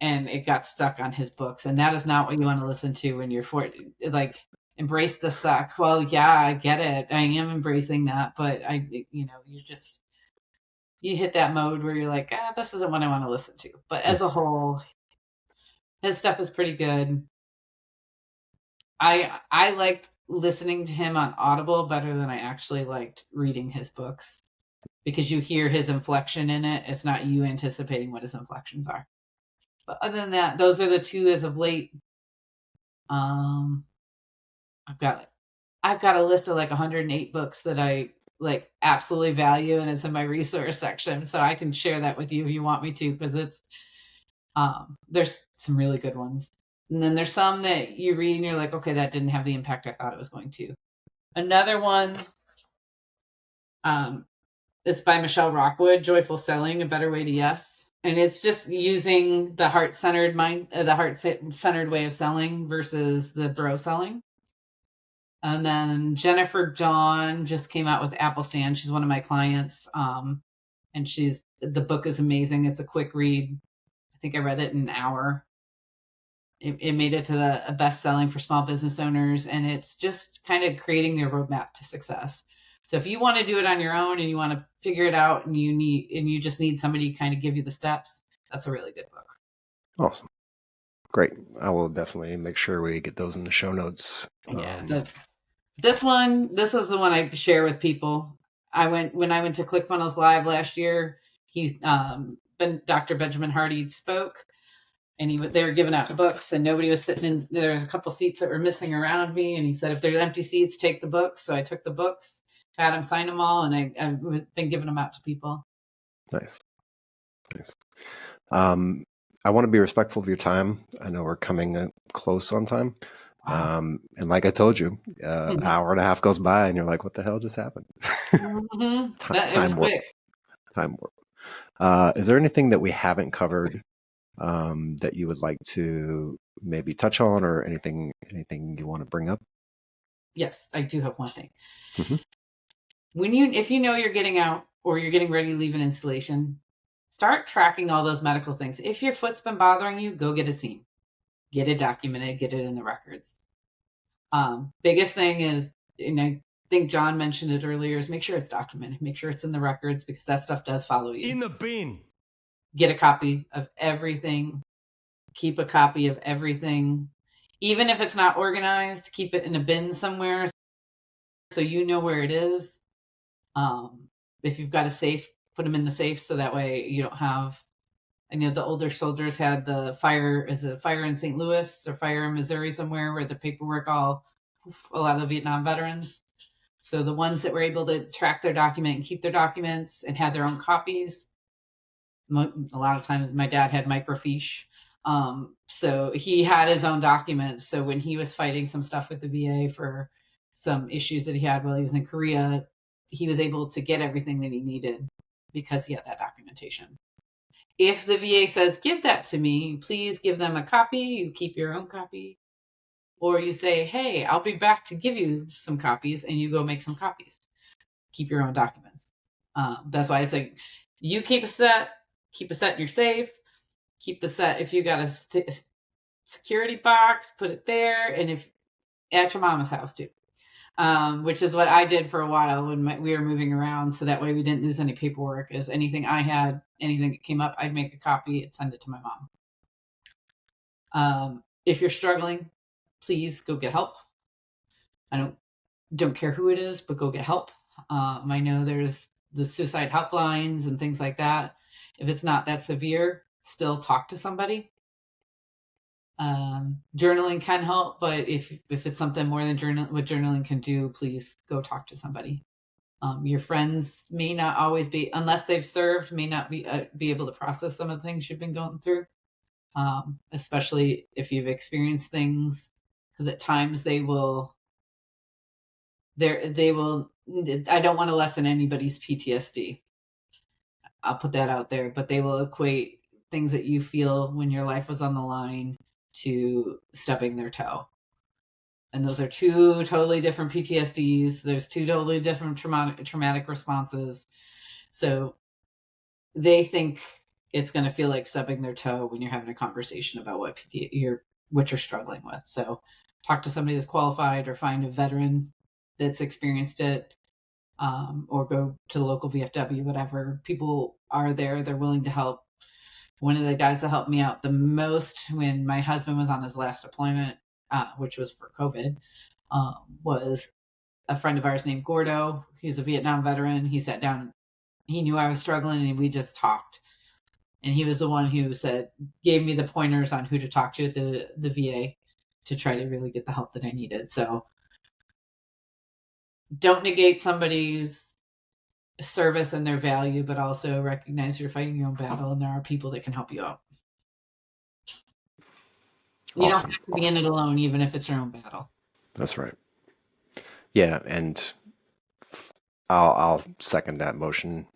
and it got stuck on his books, and that is not what you want to listen to when you're like, embrace the suck. Well, yeah, I get it, I am embracing that, but you hit that mode where you're like, this isn't what I want to listen to. But as a whole, his stuff is pretty good. I liked listening to him on Audible better than I actually liked reading his books, because you hear his inflection in it. It's not you anticipating what his inflections are. But other than that, those are the two as of late. I've got a list of like 108 books that I like absolutely value, and it's in my resource section, so I can share that with you if you want me to, because it's there's some really good ones, and then there's some that you read and you're like, okay, that didn't have the impact I thought it was going to. Another one, it's by Michelle Rockwood, Joyful Selling: A Better Way to Yes, and it's just using the heart-centered way of selling versus the bro selling. And then Jennifer Dawn just came out with Apple Stand. She's one of my clients. And the book is amazing. It's a quick read. I think I read it in an hour. It made it to a best-selling for small business owners, and it's just kind of creating their roadmap to success. So if you want to do it on your own and you want to figure it out, and you just need somebody to kind of give you the steps, that's a really good book. Awesome. Great. I will definitely make sure we get those in the show notes. Yeah. This is the one I share with people. When I went to ClickFunnels Live last year, Dr. Benjamin Hardy spoke, and they were giving out books, and nobody was sitting in. There was a couple seats that were missing around me, and he said, if there's empty seats, take the books. So I took the books, had him sign them all, and I've been giving them out to people. Nice. I want to be respectful of your time. I know we're coming close on time. Wow. And like I told you, hour and a half goes by and you're like, what the hell just happened? Mm-hmm. Time warp. Time warp. Is there anything that we haven't covered that you would like to maybe touch on, or anything you want to bring up? Yes, I do have one thing. Mm-hmm. If you know you're getting out or you're getting ready to leave an installation, start tracking all those medical things. If your foot's been bothering you, go get it seen. Get it documented, get it in the records. Biggest thing is, and I think John mentioned it earlier, is make sure it's documented. Make sure it's in the records, because that stuff does follow you. In the bin. Get a copy of everything. Keep a copy of everything. Even if it's not organized, keep it in a bin somewhere so you know where it is. If you've got a safe, put them in the safe so that way you don't have... I know the older soldiers had the fire in St. Louis or fire in Missouri somewhere where the paperwork all a lot of the Vietnam veterans. So the ones that were able to track their document and keep their documents and had their own copies. A lot of times my dad had microfiche. So he had his own documents. So when he was fighting some stuff with the VA for some issues that he had while he was in Korea, he was able to get everything that he needed because he had that documentation. If the VA says, give that to me, please give them a copy. You keep your own copy. Or you say, hey, I'll be back to give you some copies, and you go make some copies. Keep your own documents. That's why I say, you keep a set in your safe. Keep a set if you got a security box, put it there, and if at your mama's house too. Which is what I did for a while when we were moving around, so that way we didn't lose any paperwork. As anything I had, anything that came up, I'd make a copy and send it to my mom. If you're struggling, please go get help. I don't care who it is, but go get help. I know there's the suicide helplines and things like that. If it's not that severe, still talk to somebody. Journaling can help, but if it's something more than what journaling can do, please go talk to somebody. Your friends may not always be, unless they've served, may not be able to process some of the things you've been going through, especially if you've experienced things, because at times they will. I don't want to lessen anybody's PTSD. I'll put that out there, but they will equate things that you feel when your life was on the line to stubbing their toe. And those are two totally different PTSDs. There's two totally different traumatic responses. So they think it's going to feel like stubbing their toe when you're having a conversation about what you're struggling with. So talk to somebody that's qualified, or find a veteran that's experienced it, or go to the local VFW, whatever. People are there. They're willing to help. One of the guys that helped me out the most when my husband was on his last deployment, which was for COVID, was a friend of ours named Gordo. He's a Vietnam veteran. He sat down. He knew I was struggling, and we just talked. And he was the one who gave me the pointers on who to talk to at the VA to try to really get the help that I needed. So don't negate somebody's service and their value, but also recognize you're fighting your own battle, and there are people that can help you out. You don't have to be in it alone, even if it's your own battle. That's right. Yeah, and I'll second that motion.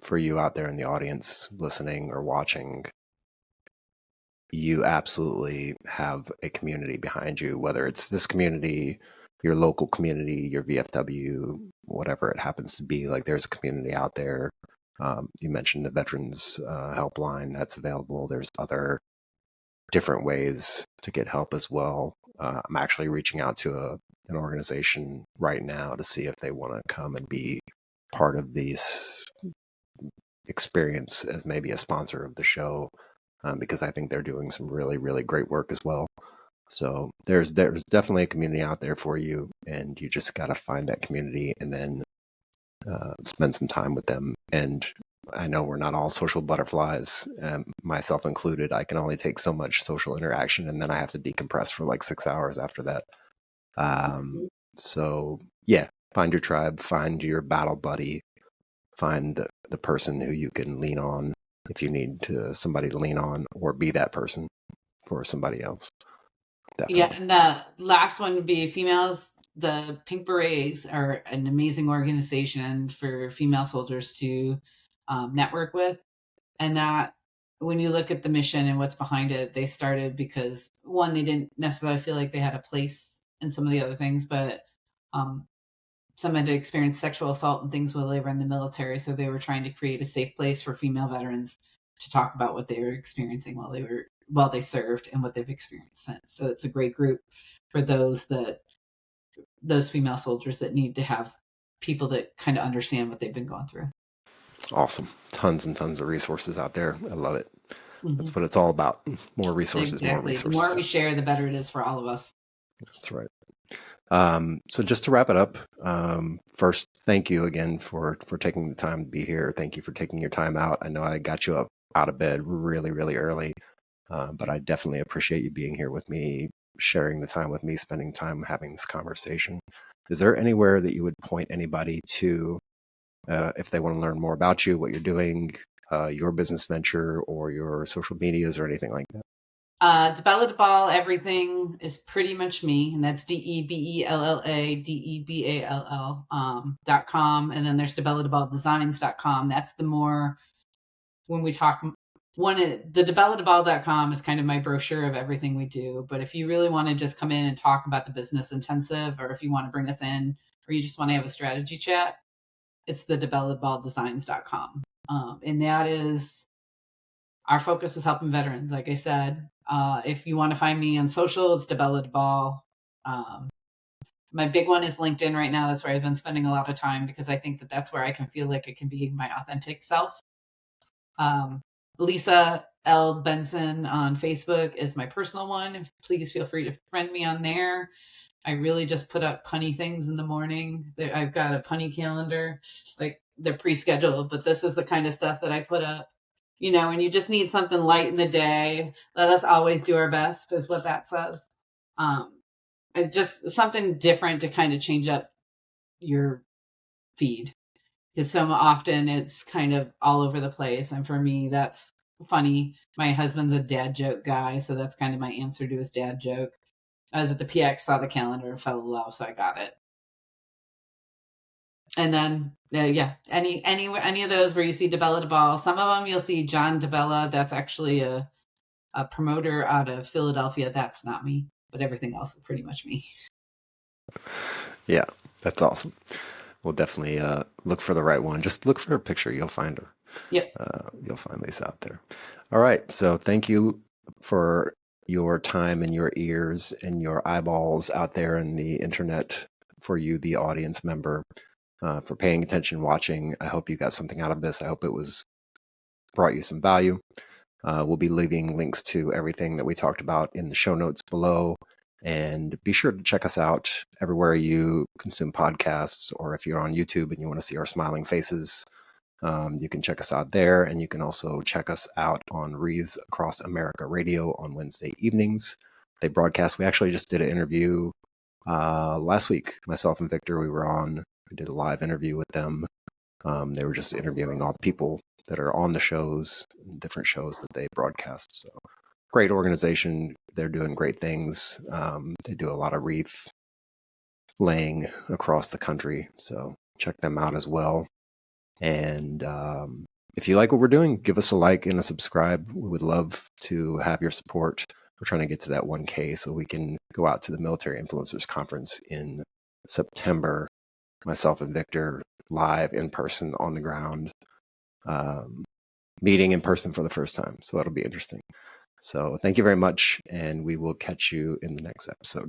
For you out there in the audience listening or watching, you absolutely have a community behind you, whether it's this community, your local community, your VFW, whatever it happens to be. Like, there's a community out there. You mentioned the Veterans Helpline that's available. There's other different ways to get help as well. I'm actually reaching out to an organization right now to see if they want to come and be part of this experience as maybe a sponsor of the show, because I think they're doing some really, really great work as well. So there's definitely a community out there for you, and you just got to find that community and then spend some time with them. And I know we're not all social butterflies, myself included. I can only take so much social interaction, and then I have to decompress for like 6 hours after that. So yeah, find your tribe, find your battle buddy, find the person who you can lean on if you need somebody to lean on, or be that person for somebody else. Definitely. Yeah, and the last one would be females. The Pink Berets are an amazing organization for female soldiers to network with. And that, when you look at the mission and what's behind it, they started because, one, they didn't necessarily feel like they had a place in some of the other things, but some had experienced sexual assault and things while they were in the military. So they were trying to create a safe place for female veterans to talk about what they were experiencing while they served and what they've experienced since. So it's a great group for those female soldiers that need to have people that kind of understand what they've been going through. Awesome. Tons and tons of resources out there. I love it. Mm-hmm. That's what it's all about. More resources, exactly. More resources. The more we share, the better it is for all of us. That's right. So just to wrap it up, first, thank you again for taking the time to be here. Thank you for taking your time out. I know I got you up out of bed really, really early, but I definitely appreciate you being here with me sharing the time with me, spending time having this conversation. Is there anywhere that you would point anybody to if they want to learn more about you, what you're doing, your business venture, or your social medias or anything like that? Debella Deball, everything is pretty much me, and that's DEBELLA.com. And then there's DebellaDeballDesigns.com. That's the more, when we talk, the DebellaDeball.com is kind of my brochure of everything we do. But if you really want to just come in and talk about the business intensive, or if you want to bring us in, or you just want to have a strategy chat, it's the DebellaDeballDesigns.com. And that is, our focus is helping veterans, like I said. If you want to find me on social, it's Debella Deball. My big one is LinkedIn right now. That's where I've been spending a lot of time because I think that that's where I can feel like it can be my authentic self. Lisa L. Benson on Facebook is my personal one. Please feel free to friend me on there. I really just put up punny things in the morning. I've got a punny calendar, like they're pre-scheduled, but this is the kind of stuff that I put up. You know, and you just need something light in the day. Let us always do our best is what that says. And just something different to kind of change up your feed. Because so often it's kind of all over the place. And for me, that's funny. My husband's a dad joke guy, so that's kind of my answer to his dad joke. I was at the PX, saw the calendar, and fell in love, so I got it. And then, any of those where you see Debella Deball. Some of them you'll see John Debella. That's actually a promoter out of Philadelphia. That's not me, but everything else is pretty much me. Yeah, that's awesome. We'll definitely look for the right one. Just look for her picture. You'll find her. Yep. You'll find Lisa out there. All right. So thank you for your time and your ears and your eyeballs out there in the internet, for you, the audience member, for paying attention, watching. I hope you got something out of this. I hope it brought you some value. We'll be leaving links to everything that we talked about in the show notes below. And be sure to check us out everywhere you consume podcasts, or if you're on YouTube and you want to see our smiling faces, you can check us out there. And you can also check us out on Wreaths Across America Radio on Wednesday evenings. They broadcast. We actually just did an interview last week. Myself and Victor, we did a live interview with them. They were just interviewing all the people that are on the shows, different shows that they broadcast. So great organization. They're doing great things. They do a lot of wreath laying across the country. So check them out as well. And if you like what we're doing, give us a like and a subscribe. We would love to have your support. We're trying to get to that 1K so we can go out to the Military Influencers Conference in September. Myself and Victor live in person on the ground, meeting in person for the first time. So that'll be interesting. So thank you very much, and we will catch you in the next episode.